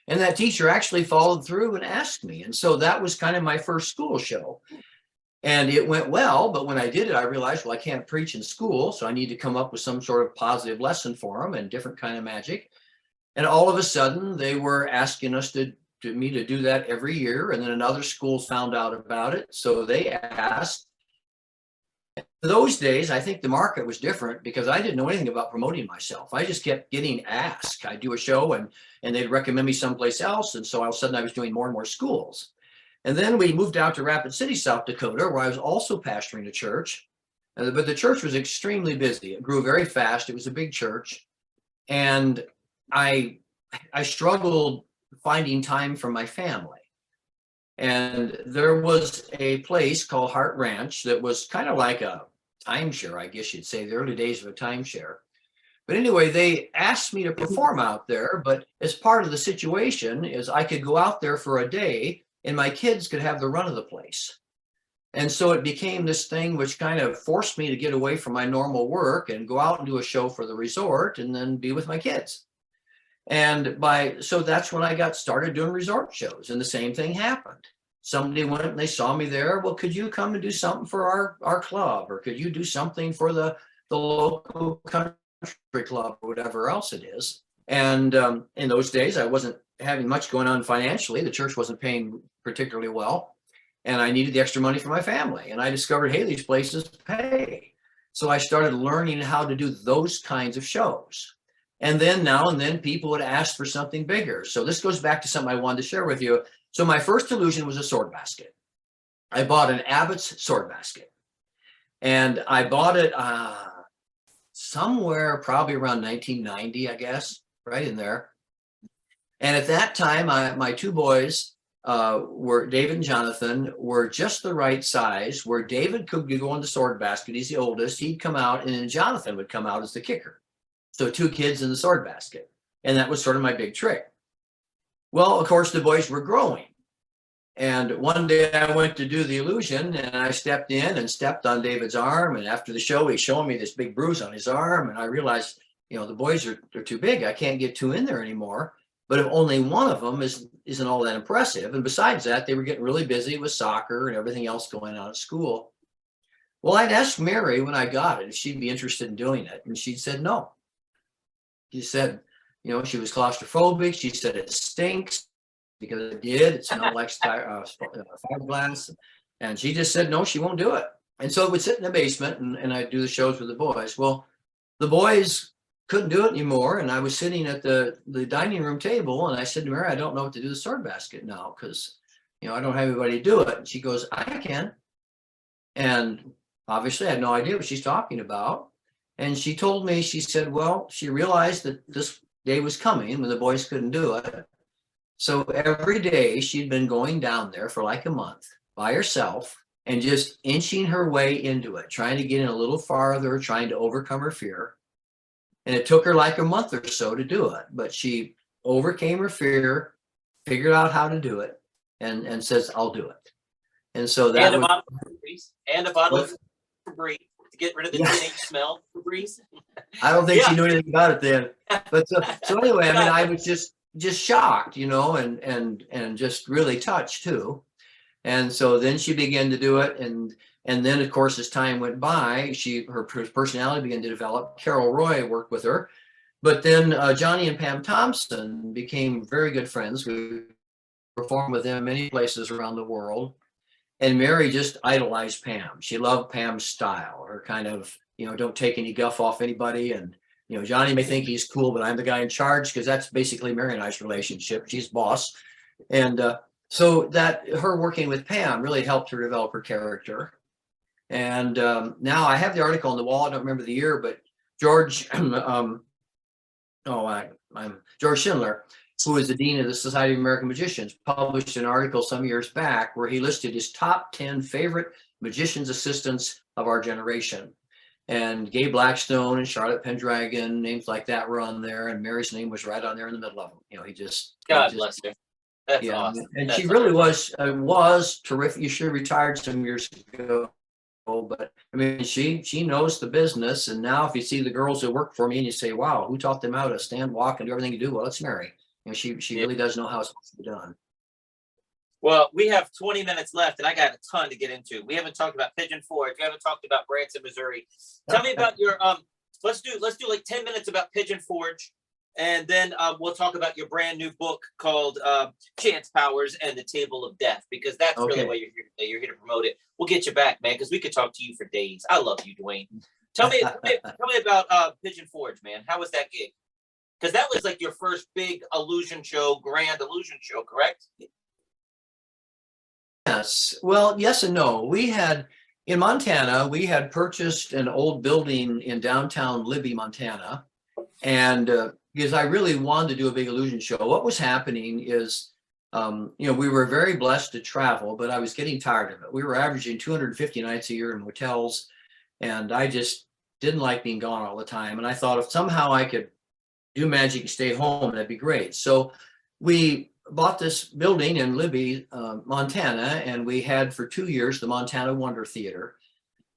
Speaker 4: And that teacher actually followed through and asked me. And so that was kind of my first school show. And it went well, but when I did it, I realized, well, I can't preach in school, so I need to come up with some sort of positive lesson for them and different kind of magic. And all of a sudden, they were asking us to do that every year. And then another school found out about it, so they asked. Those days, I think the market was different because I didn't know anything about promoting myself. I just kept getting asked. I'd do a show and they'd recommend me someplace else. And so all of a sudden, I was doing more and more schools. And then we moved out to Rapid City, South Dakota, where I was also pastoring a church. But the church was extremely busy. It grew very fast. It was a big church. And I struggled finding time for my family. And there was a place called Hart Ranch that was kind of like a timeshare, I guess you'd say, the early days of a timeshare. But anyway, they asked me to perform out there, but as part of the situation is I could go out there for a day and my kids could have the run of the place. And so it became this thing which kind of forced me to get away from my normal work and go out and do a show for the resort and then be with my kids. And so that's when I got started doing resort shows, and the same thing happened. Somebody went and they saw me there. "Well, could you come and do something for our club? Or could you do something for the local country club," or whatever else it is. And in those days, I wasn't having much going on financially. The church wasn't paying particularly well. And I needed the extra money for my family. And I discovered, hey, these places pay. So I started learning how to do those kinds of shows. And then now and then people would ask for something bigger. So this goes back to something I wanted to share with you. So my first illusion was a sword basket. I bought an Abbott's sword basket. And I bought it somewhere probably around 1990, I guess, right in there. And at that time, my two boys, were David and Jonathan, were just the right size where David could go in the sword basket. He's the oldest. He'd come out, and then Jonathan would come out as the kicker. So two kids in the sword basket. And that was sort of my big trick. Well, of course, the boys were growing. And one day I went to do the illusion and I stepped in and stepped on David's arm. And after the show, he's showing me this big bruise on his arm. And I realized, the boys they're too big. I can't get two in there anymore. But if only one of them isn't all that impressive. And besides that, they were getting really busy with soccer and everything else going on at school. Well, I'd asked Mary when I got it if she'd be interested in doing it. And she said no. She said, she was claustrophobic. She said it stinks because it did. It smelled like fiberglass. And she just said, no, she won't do it. And so it would sit in the basement and I'd do the shows with the boys. Well, the boys couldn't do it anymore. And I was sitting at the dining room table and I said to Mary, I don't know what to do with the sword basket now because, I don't have anybody to do it. And she goes, I can. And obviously I had no idea what she's talking about. And she told me, she said, well, she realized that this day was coming when the boys couldn't do it. So every day she'd been going down there for like a month by herself and just inching her way into it, trying to get in a little farther, trying to overcome her fear. And it took her like a month or so to do it, but she overcame her fear, figured out how to do it, and says, I'll do it. And so that
Speaker 3: and a bottle of Febreze to get rid of the teenage smell of Febreze.
Speaker 4: I don't think she knew anything about it then. But so anyway, I mean, I was just shocked, and just really touched too. And so then she began to do it. And then, of course, as time went by, her personality began to develop. Carol Roy worked with her. But then Johnny and Pam Thompson became very good friends. We performed with them many places around the world. And Mary just idolized Pam. She loved Pam's style, her kind of, don't take any guff off anybody. And, Johnny may think he's cool, but I'm the guy in charge, because that's basically Mary and I's relationship. She's boss And so that her working with Pam really helped her develop her character. And now I have the article on the wall. I don't remember the year, but George, George Schindler, who is the dean of the Society of American Magicians, published an article some years back where he listed his top 10 favorite magicians' assistants of our generation. And Gay Blackstone and Charlotte Pendragon, names like that were on there, and Mary's name was right on there in the middle of them. You know,
Speaker 3: God bless her. That's
Speaker 4: yeah,
Speaker 3: awesome.
Speaker 4: and
Speaker 3: That's
Speaker 4: she really was terrific. She retired some years ago, but I mean, she knows the business. And now, if you see the girls that work for me, and you say, "Wow, who taught them how to stand, walk, and do everything you do?" Well, it's Mary. You know, she really does know how it's supposed to be done.
Speaker 3: Well, we have 20 minutes left, and I got a ton to get into. We haven't talked about Pigeon Forge. We haven't talked about Branson, Missouri. Tell me about your Let's do like 10 minutes about Pigeon Forge, and then we'll talk about your brand new book called Chance Powers and the Table of Death, because that's really why you're here today. You're here to promote it. We'll get you back, man, because we could talk to you for days. I love you, Duane. Tell me about Pigeon Forge, man. How was that gig? Because that was like your first big illusion show, grand illusion show, correct?
Speaker 4: Yes. Well, yes and no. We had in Montana, we had purchased an old building in downtown Libby, Montana. And because I really wanted to do a big illusion show, what was happening is, we were very blessed to travel, but I was getting tired of it. We were averaging 250 nights a year in hotels, and I just didn't like being gone all the time. And I thought if somehow I could do magic and stay home, that'd be great. So we bought this building in Libby, Montana, and we had for 2 years the Montana Wonder Theater.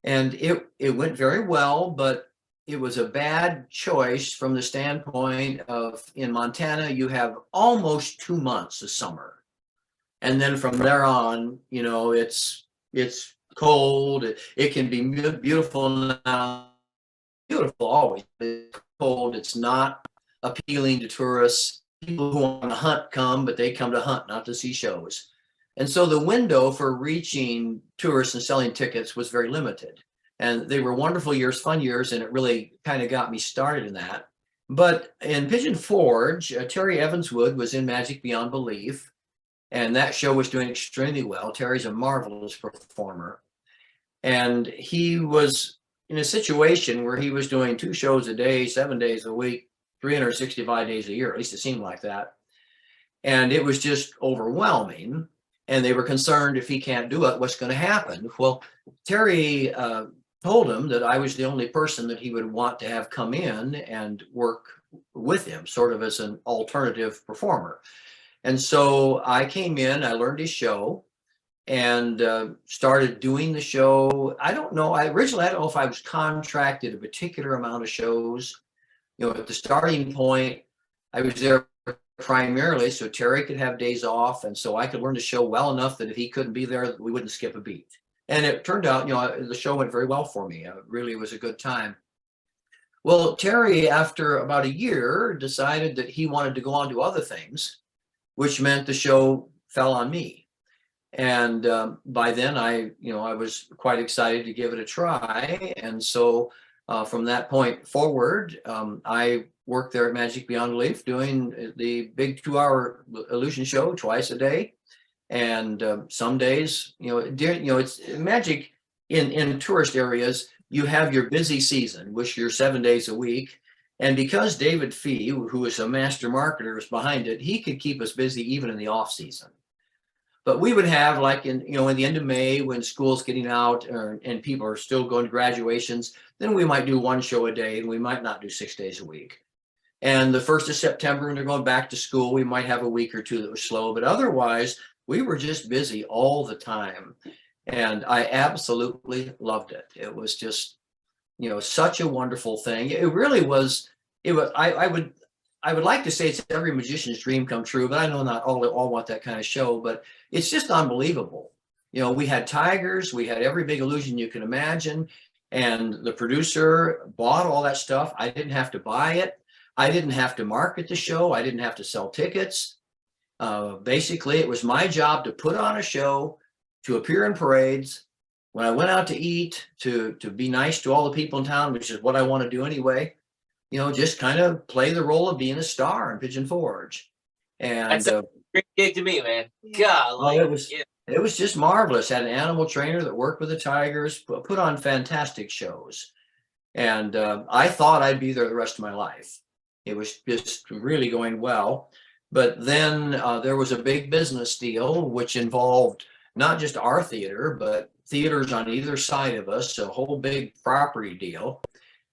Speaker 4: And it went very well, but it was a bad choice from the standpoint of, in Montana, you have almost 2 months of summer. And then from there on, it's cold. It can be beautiful now, beautiful always. It's cold. It's not appealing to tourists. People who want to hunt come, but they come to hunt, not to see shows. And so the window for reaching tourists and selling tickets was very limited. And they were wonderful years, fun years, and it really kind of got me started in that. But in Pigeon Forge, Terry Evanswood was in Magic Beyond Belief, and that show was doing extremely well. Terry's a marvelous performer. And he was in a situation where he was doing 2 shows a day, 7 days a week, 365 days a year, at least it seemed like that. And it was just overwhelming. And they were concerned, if he can't do it, what's going to happen? Well, Terry told him that I was the only person that he would want to have come in and work with him, sort of as an alternative performer. And so I came in, I learned his show, and started doing the show. I don't know. Originally, I don't know if I was contracted a particular amount of shows. At the starting point, I was there primarily so Terry could have days off, and so I could learn the show well enough that if he couldn't be there, we wouldn't skip a beat. And it turned out, the show went very well for me. It really was a good time. Well, Terry, after about a year, decided that he wanted to go on to other things, which meant the show fell on me. And by then, I was quite excited to give it a try. And so from that point forward, I worked there at Magic Beyond Belief, doing the big 2-hour illusion show twice a day. And some days, it's magic in tourist areas. You have your busy season, which you're 7 days a week. And because David Fee, who is a master marketer, is behind it, he could keep us busy even in the off season. But we would have, like in the end of May, when school's getting out and people are still going to graduations, then we might do 1 show a day, and we might not do 6 days a week. And the 1st of September, when they're going back to school, we might have a week or 2 that was slow, but otherwise we were just busy all the time. And I absolutely loved it. It was just, such a wonderful thing. It really was. I would like to say it's every magician's dream come true, but I know not all want that kind of show, but it's just unbelievable. We had tigers, we had every big illusion you can imagine, and the producer bought all that stuff. I didn't have to buy it. I didn't have to market the show. I didn't have to sell tickets. Basically, it was my job to put on a show, to appear in parades. When I went out to eat, to be nice to all the people in town, which is what I want to do anyway. Just kind of play the role of being a star in Pigeon Forge. And
Speaker 3: dream gig to me, man.
Speaker 4: Oh,
Speaker 3: Golly.
Speaker 4: it
Speaker 3: Yeah.
Speaker 4: was just marvelous. Had an animal trainer that worked with the tigers, put on fantastic shows. And I thought I'd be there the rest of my life. It was just really going well. But then there was a big business deal, which involved not just our theater, but theaters on either side of us, a whole big property deal.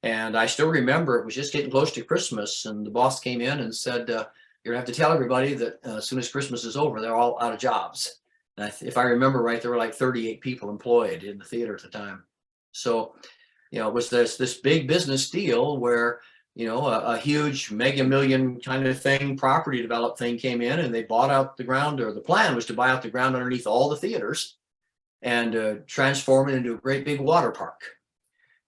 Speaker 4: And I still remember it was just getting close to Christmas, and the boss came in and said, "You're gonna have to tell everybody that as soon as Christmas is over, they're all out of jobs." And if I remember right, there were like 38 people employed in the theater at the time. So, it was this big business deal where, a huge mega million kind of thing, property developed thing came in, and they bought out the ground, or the plan was to buy out the ground underneath all the theaters and transform it into a great big water park.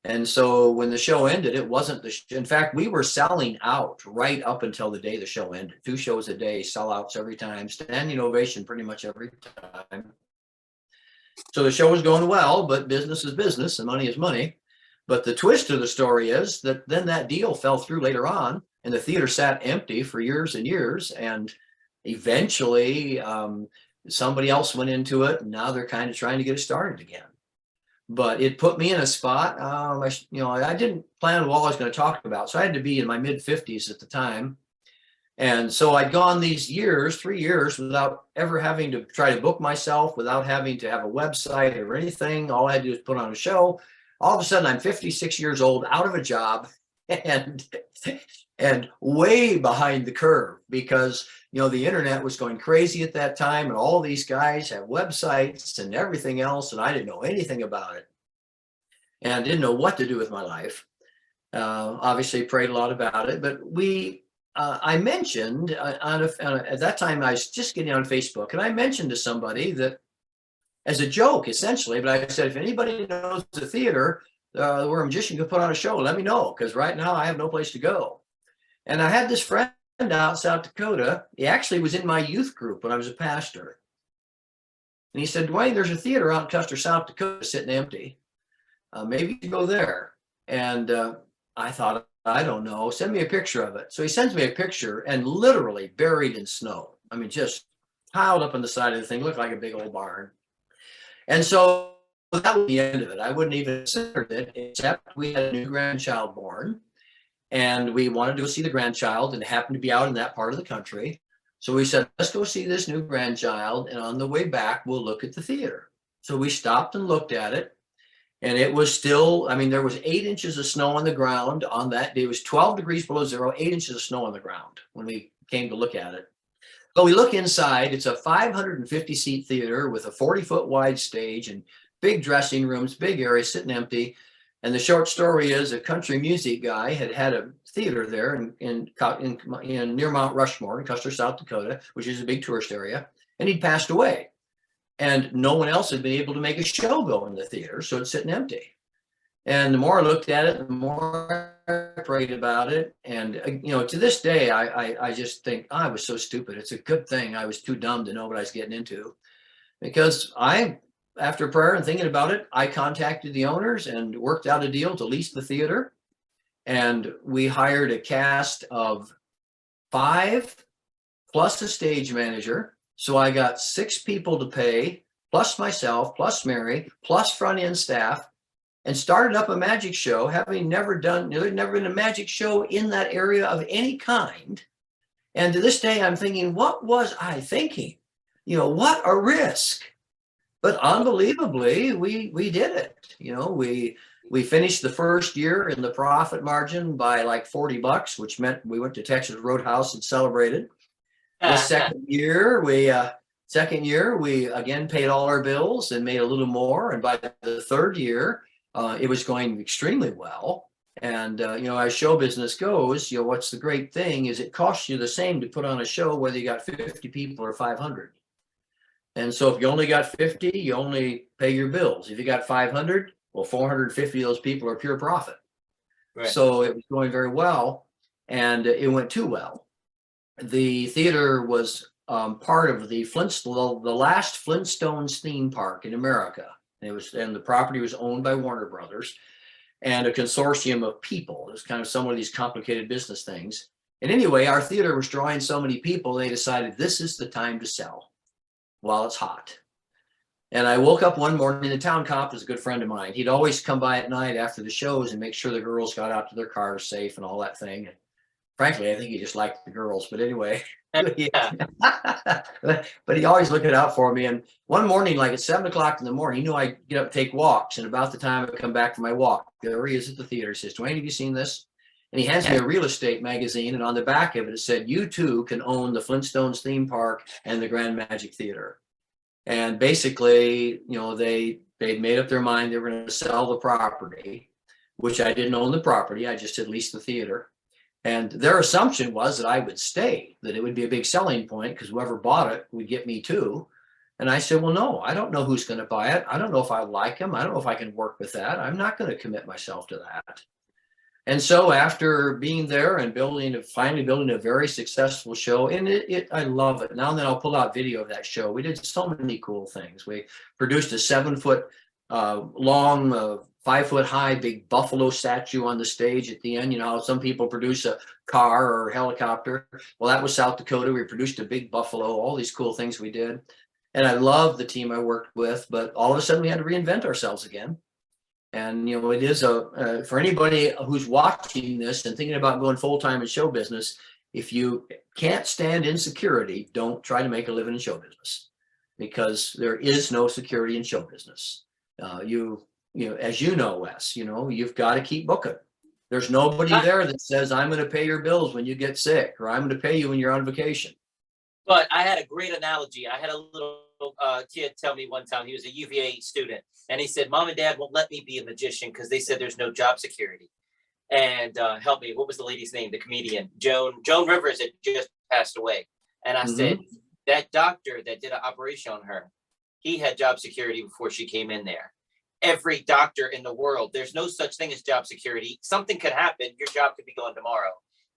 Speaker 4: And so when the show ended, it wasn't in fact, we were selling out right up until the day the show ended. 2 shows a day, sellouts every time, standing ovation pretty much every time. So the show was going well, but business is business and money is money. But the twist of the story is that then that deal fell through later on, and the theater sat empty for years and years. And eventually somebody else went into it, and now they're kind of trying to get it started again. But it put me in a spot. I didn't plan what I was going to talk about, so I had to be in my mid-50s at the time. And so I'd gone these 3 years, without ever having to try to book myself, without having to have a website or anything. All I had to do was put on a show. All of a sudden, I'm 56 years old, out of a job, and way behind the curve, because the internet was going crazy at that time, and all these guys have websites and everything else, and I didn't know anything about it, and didn't know what to do with my life. Obviously prayed a lot about it, but I mentioned at that time I was just getting on Facebook, and I mentioned to somebody that, as a joke essentially, but I said, if anybody knows the theater where a magician could put on a show, let me know, because right now I have no place to go. And I had this friend out South Dakota. He actually was in my youth group when I was a pastor. And he said, "Duane, there's a theater out in Custer, South Dakota sitting empty. Maybe you can go there." And I thought, I don't know, send me a picture of it. So he sends me a picture, and literally buried in snow. I mean, just piled up on the side of the thing, looked like a big old barn. And so that was the end of it. I wouldn't even consider it, except we had a new grandchild born. And we wanted to go see the grandchild, and it happened to be out in that part of the country. So we said, let's go see this new grandchild, and on the way back, we'll look at the theater. So we stopped and looked at it, and it was still, there was 8 inches of snow on the ground on that day. It was 12 degrees below zero, 8 inches of snow on the ground when we came to look at it. But we look inside, it's a 550-seat theater with a 40-foot wide stage and big dressing rooms, big area sitting empty. And the short story is, a country music guy had a theater there in near Mount Rushmore in Custer, South Dakota, which is a big tourist area, and he'd passed away. And no one else had been able to make a show go in the theater, so it's sitting empty. And the more I looked at it, the more I prayed about it. And, to this day, I just think, I was so stupid. It's a good thing I was too dumb to know what I was getting into. Because after prayer and thinking about it, I contacted the owners and worked out a deal to lease the theater. And we hired a cast of 5 plus a stage manager. So I got 6 people to pay, plus myself, plus Mary, plus front end staff, and started up a magic show, having never there'd never been a magic show in that area of any kind. And to this day, I'm thinking, what was I thinking? What a risk. But unbelievably, we did it. We finished the first year in the profit margin by like $40, which meant we went to Texas Roadhouse and celebrated. The second year, we again paid all our bills and made a little more. And by the third year, it was going extremely well. And, as show business goes, what's the great thing is it costs you the same to put on a show, whether you got 50 people or 500. And so if you only got 50, you only pay your bills. If you got 500, well, 450 of those people are pure profit. Right. So it was going very well, and it went too well. The theater was part of the last Flintstones theme park in America. And the property was owned by Warner Brothers and a consortium of people. It was kind of some of these complicated business things. And anyway, our theater was drawing so many people, they decided this is the time to sell while it's hot. And I woke up one morning, the town cop was a good friend of mine. He'd always come by at night after the shows and make sure the girls got out to their cars safe and all that thing. And frankly, I think he just liked the girls, but anyway.
Speaker 3: Yeah.
Speaker 4: But he always looked out for me. And one morning, like at 7 o'clock in the morning, he knew I'd get up and take walks. And about the time I come back from my walk, there he is at the theater. He says, Duane, have you seen this? And he hands me a real estate magazine. And on the back of it, it said, you too can own the Flintstones theme park and the Grand Magic Theater. And basically, they made up their mind they were going to sell the property, which I didn't own the property. I just had leased the theater. And their assumption was that I would stay, that it would be a big selling point because whoever bought it would get me too. And I said, well, no, I don't know who's going to buy it. I don't know if I like them. I don't know if I can work with that. I'm not going to commit myself to that. And so after being there and finally building a very successful show, and I love it. Now and then I'll pull out video of that show. We did so many cool things. We produced a 7-foot long, 5-foot high, big buffalo statue on the stage at the end. You know how some people produce a car or a helicopter. Well, that was South Dakota. We produced a big buffalo, all these cool things we did. And I love the team I worked with, but all of a sudden we had to reinvent ourselves again. And, it is for anybody who's watching this and thinking about going full-time in show business, if you can't stand insecurity, don't try to make a living in show business, because there is no security in show business. As you know, Wes, you've got to keep booking. There's nobody there that says, I'm going to pay your bills when you get sick, or I'm going to pay you when you're on vacation.
Speaker 3: But I had a great analogy. I had a little kid tell me one time, he was a UVA student, and he said, Mom and Dad won't let me be a magician because they said there's no job security. And help me, what was the lady's name? The comedian, Joan Rivers, had just passed away. And I said, that doctor that did an operation on her, he had job security before she came in there. Every doctor in the world, there's no such thing as job security. Something could happen. Your job could be gone tomorrow.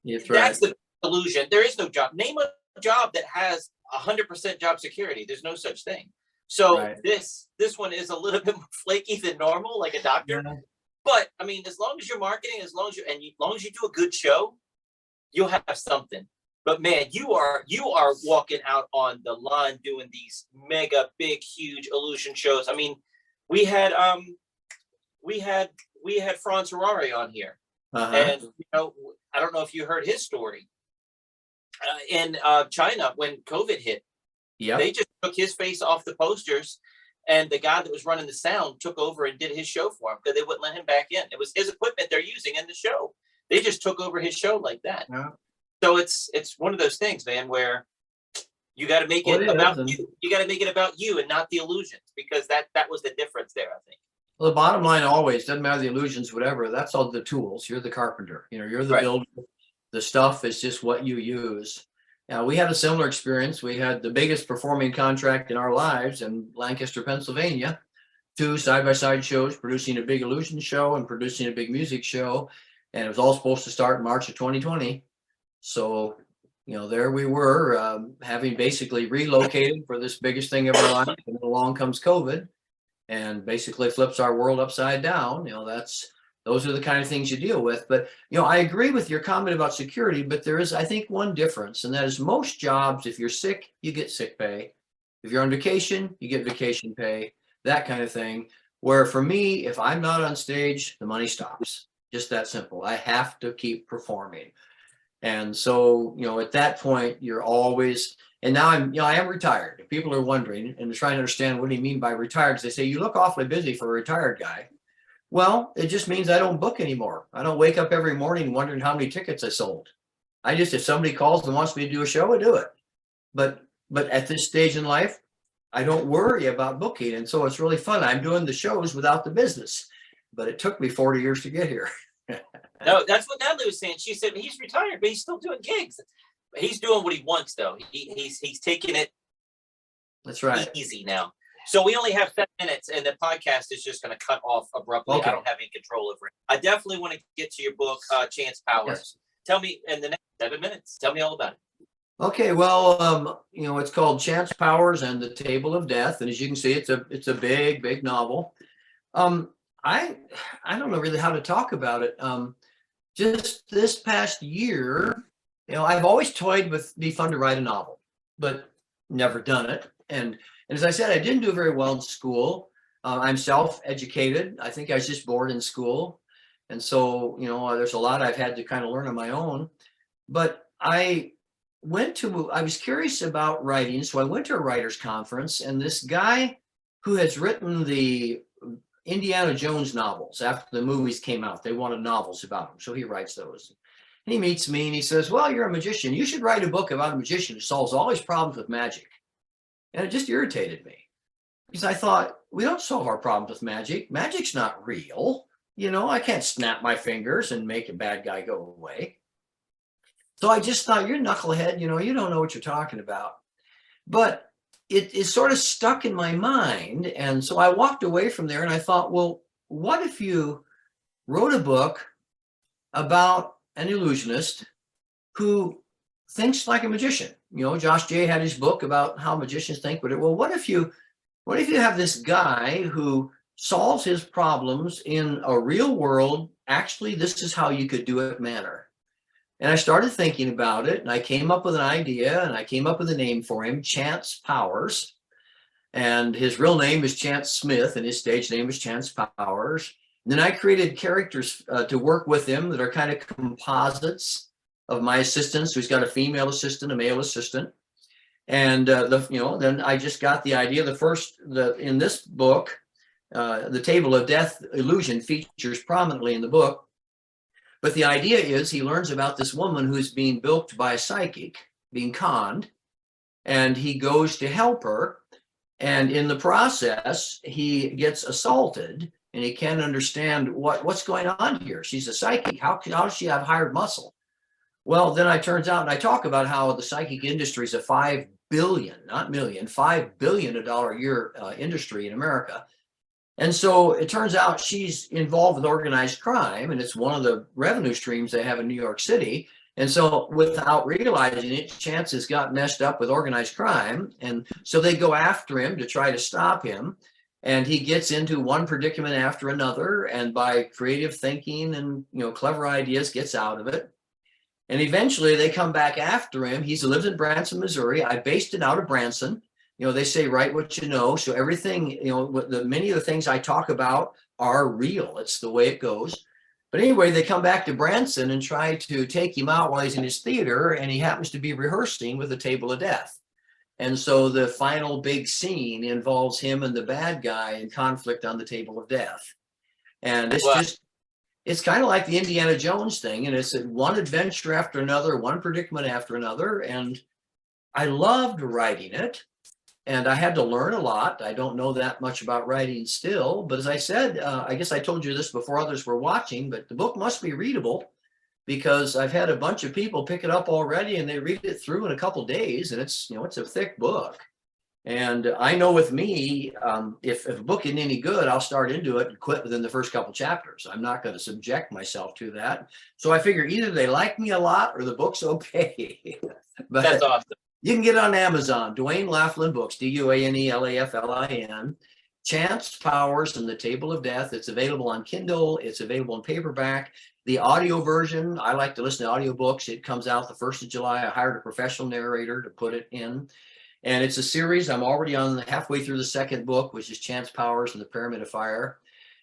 Speaker 4: That's right.
Speaker 3: That's the illusion. There is no job. Name a job that has 100% job security. There's no such thing. So
Speaker 4: Right.
Speaker 3: this one is a little bit more flaky than normal, like a doctor.
Speaker 4: Yeah.
Speaker 3: But I mean, as long as you're marketing, as long as you do a good show, you'll have something. But man, you are walking out on the line doing these mega big, huge illusion shows. I mean, we had Franz Harari on here, and I don't know if you heard his story. In China, when COVID hit, they just took his face off the posters, and the guy that was running the sound took over and did his show for him because they wouldn't let him back in. It was his equipment they're using in the show. They just took over his show like that. Yeah. So it's one of those things, man, where you got to make it about you. You got to make it about you and not the illusions, because that was the difference there, I think.
Speaker 4: Well, the bottom line always doesn't matter the illusions, whatever. That's all the tools. You're the carpenter. You're the builder. The stuff is just what you use. Now, we had a similar experience. We had the biggest performing contract in our lives in Lancaster, Pennsylvania, 2 side-by-side shows, producing a big illusion show and producing a big music show. And it was all supposed to start in March of 2020. So, there we were, having basically relocated for this biggest thing of our life. And then along comes COVID and basically flips our world upside down. Those are the kind of things you deal with. But, I agree with your comment about security, but there is, I think, one difference, and that is most jobs, if you're sick, you get sick pay. If you're on vacation, you get vacation pay, that kind of thing. Where for me, if I'm not on stage, the money stops. Just that simple. I have to keep performing. And so, at that point, you're always, and now I am retired. If people are wondering and trying to understand what do you mean by retired, because they say, you look awfully busy for a retired guy. Well, it just means I don't book anymore. I don't wake up every morning wondering how many tickets I sold. If somebody calls and wants me to do a show, I do it. But at this stage in life, I don't worry about booking. And so it's really fun. I'm doing the shows without the business, but it took me 40 years to get here.
Speaker 3: No, that's what Natalie was saying. She said he's retired, but he's still doing gigs. He's doing what he wants, though. He's taking it.
Speaker 4: That's right.
Speaker 3: Easy now. So we only have 7 minutes, and the podcast is just going to cut off abruptly. Okay. I don't have any control over it. I definitely want to get to your book, Chance Powers. Yes. Tell me in the next 7 minutes. Tell me all about it.
Speaker 4: Okay, well, it's called Chance Powers and the Table of Death, and as you can see, it's a big, big novel. I don't know really how to talk about it. Just this past year, I've always toyed with be fun to write a novel, but never done it. And as I said, I didn't do very well in school. I'm self-educated. I think I was just bored in school. And so, there's a lot I've had to kind of learn on my own. But I was curious about writing. So I went to a writer's conference, and this guy who has written the Indiana Jones novels after the movies came out, they wanted novels about him. So he writes those. And he meets me and he says, well, you're a magician. You should write a book about a magician who solves all his problems with magic. And it just irritated me because I thought, we don't solve our problems with magic. Magic's not real. I can't snap my fingers and make a bad guy go away. So I just thought, you're a knucklehead, you don't know what you're talking about. But it sort of stuck in my mind. And so I walked away from there and I thought, well, what if you wrote a book about an illusionist who thinks like a magician? Josh Jay had his book about how magicians think, but what if you have this guy who solves his problems in a real world, actually, this is how you could do it manner. And I started thinking about it, and I came up with an idea, and I came up with a name for him, Chance Powers. And his real name is Chance Smith, and his stage name is Chance Powers. And then I created characters to work with him that are kind of composites of my assistants. So he's got a female assistant, a male assistant. And then I just got the idea. In this book, the Table of Death illusion features prominently in the book. But the idea is he learns about this woman who's being bilked by a psychic, being conned, and he goes to help her. And in the process, he gets assaulted, and he can't understand what's going on here. She's a psychic. How does she have hired muscle? Well, then it turns out, and I talk about how the psychic industry is a $5 billion, not million, $5 billion a year industry in America. And so it turns out she's involved with organized crime, and it's one of the revenue streams they have in New York City. And so without realizing it, Chance has got messed up with organized crime. And so they go after him to try to stop him. And he gets into one predicament after another, and by creative thinking and clever ideas gets out of it. And eventually they come back after him. He lives in Branson, Missouri. I based it out of Branson. They say, write what you know. So everything, many of the things I talk about are real. It's the way it goes. But anyway, they come back to Branson and try to take him out while he's in his theater, and he happens to be rehearsing with the Table of Death. And so the final big scene involves him and the bad guy in conflict on the Table of Death. And it's kind of like the Indiana Jones thing. And it's one adventure after another, one predicament after another. And I loved writing it. And I had to learn a lot. I don't know that much about writing still. But as I said, I guess I told you this before others were watching, but the book must be readable because I've had a bunch of people pick it up already and they read it through in a couple of days. And it's a thick book. And I know with me, if a book isn't any good, I'll start into it and quit within the first couple chapters. I'm not going to subject myself to that. So I figure either they like me a lot or the book's okay. But
Speaker 3: That's awesome.
Speaker 4: You can get it on Amazon, Duane Laflin Books, DuaneLaflin. Chance Powers and the Table of Death. It's available on Kindle. It's available in paperback. The audio version, I like to listen to audiobooks. It comes out the 1st of July. I hired a professional narrator to put it in. And it's a series. I'm already on halfway through the second book, which is Chance Powers and the Pyramid of Fire.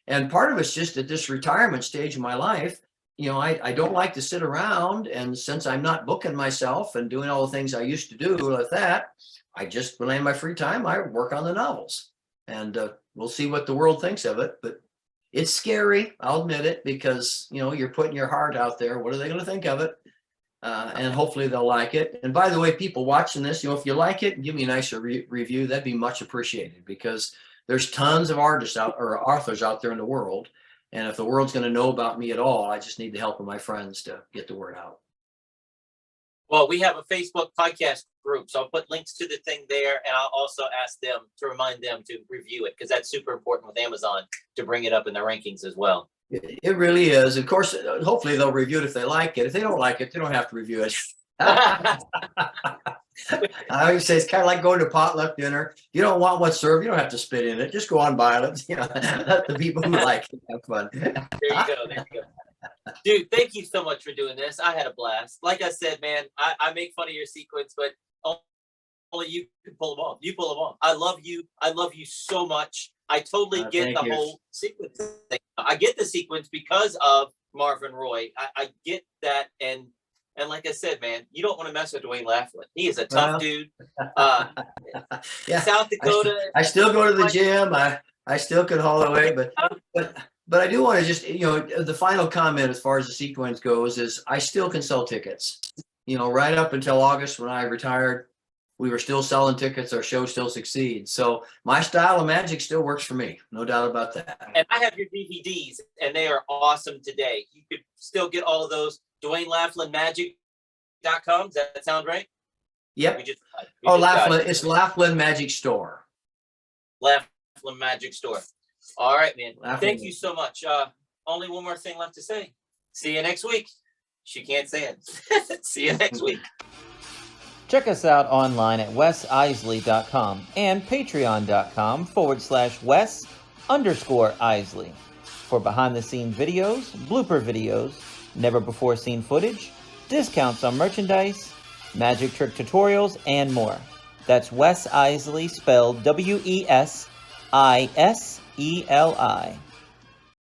Speaker 4: And part of it's just at this retirement stage of my life, I don't like to sit around. And since I'm not booking myself and doing all the things I used to do like that, I just, when I have my free time, I work on the novels. And we'll see what the world thinks of it. But it's scary, I'll admit it, because, you're putting your heart out there. What are they going to think of it? And hopefully they'll like it. And by the way, people watching this, if you like it, give me a nice review. That'd be much appreciated because there's tons of authors out there in the world. And if the world's going to know about me at all, I just need the help of my friends to get the word out.
Speaker 3: Well, we have a Facebook podcast group, so I'll put links to the thing there, and I'll also ask them to remind them to review it because that's super important with Amazon to bring it up in their rankings as well.
Speaker 4: It really is. Of course, hopefully they'll review it if they like it. If they don't like it, they don't have to review it. I always say it's kind of like going to potluck dinner. If you don't want what's served, you don't have to spit in it. Just go on by it. Let the people who like it have fun.
Speaker 3: There you go. Dude, thank you so much for doing this. I had a blast. Like I said, man, I make fun of your sequence, but only you can pull them off. You pull them off. I love you. I love you so much. I totally get
Speaker 4: thank
Speaker 3: the
Speaker 4: you.
Speaker 3: whole sequence thing. I get the sequence because of Marvin Roy. I get that, and like I said, man, you don't want to mess with Duane Laflin. He is a tough
Speaker 4: Well,
Speaker 3: dude.
Speaker 4: Yeah,
Speaker 3: South Dakota.
Speaker 4: I still go to the gym. I still could haul away, but I do want to just, the final comment as far as the sequence goes is I still can sell tickets. Right up until August when I retired, we were still selling tickets. Our show still succeeds. So my style of magic still works for me. No doubt about that.
Speaker 3: And I have your DVDs, and they are awesome today. You could still get all of those. DuaneLaflinMagic.com. Does that sound right?
Speaker 4: Yep.
Speaker 3: We just
Speaker 4: Laflin. It's Laflin Magic Store.
Speaker 3: Laflin Magic Store. All right, man.
Speaker 4: Laflin.
Speaker 3: Thank you so much. Only one more thing left to say. See you next week. She can't say it. See you next week.
Speaker 1: Check us out online at wesiseli.com and patreon.com/Wes_Iseli for behind-the-scenes videos, blooper videos, never-before-seen footage, discounts on merchandise, magic trick tutorials, and more. That's Wes Iseli, spelled WESISELI.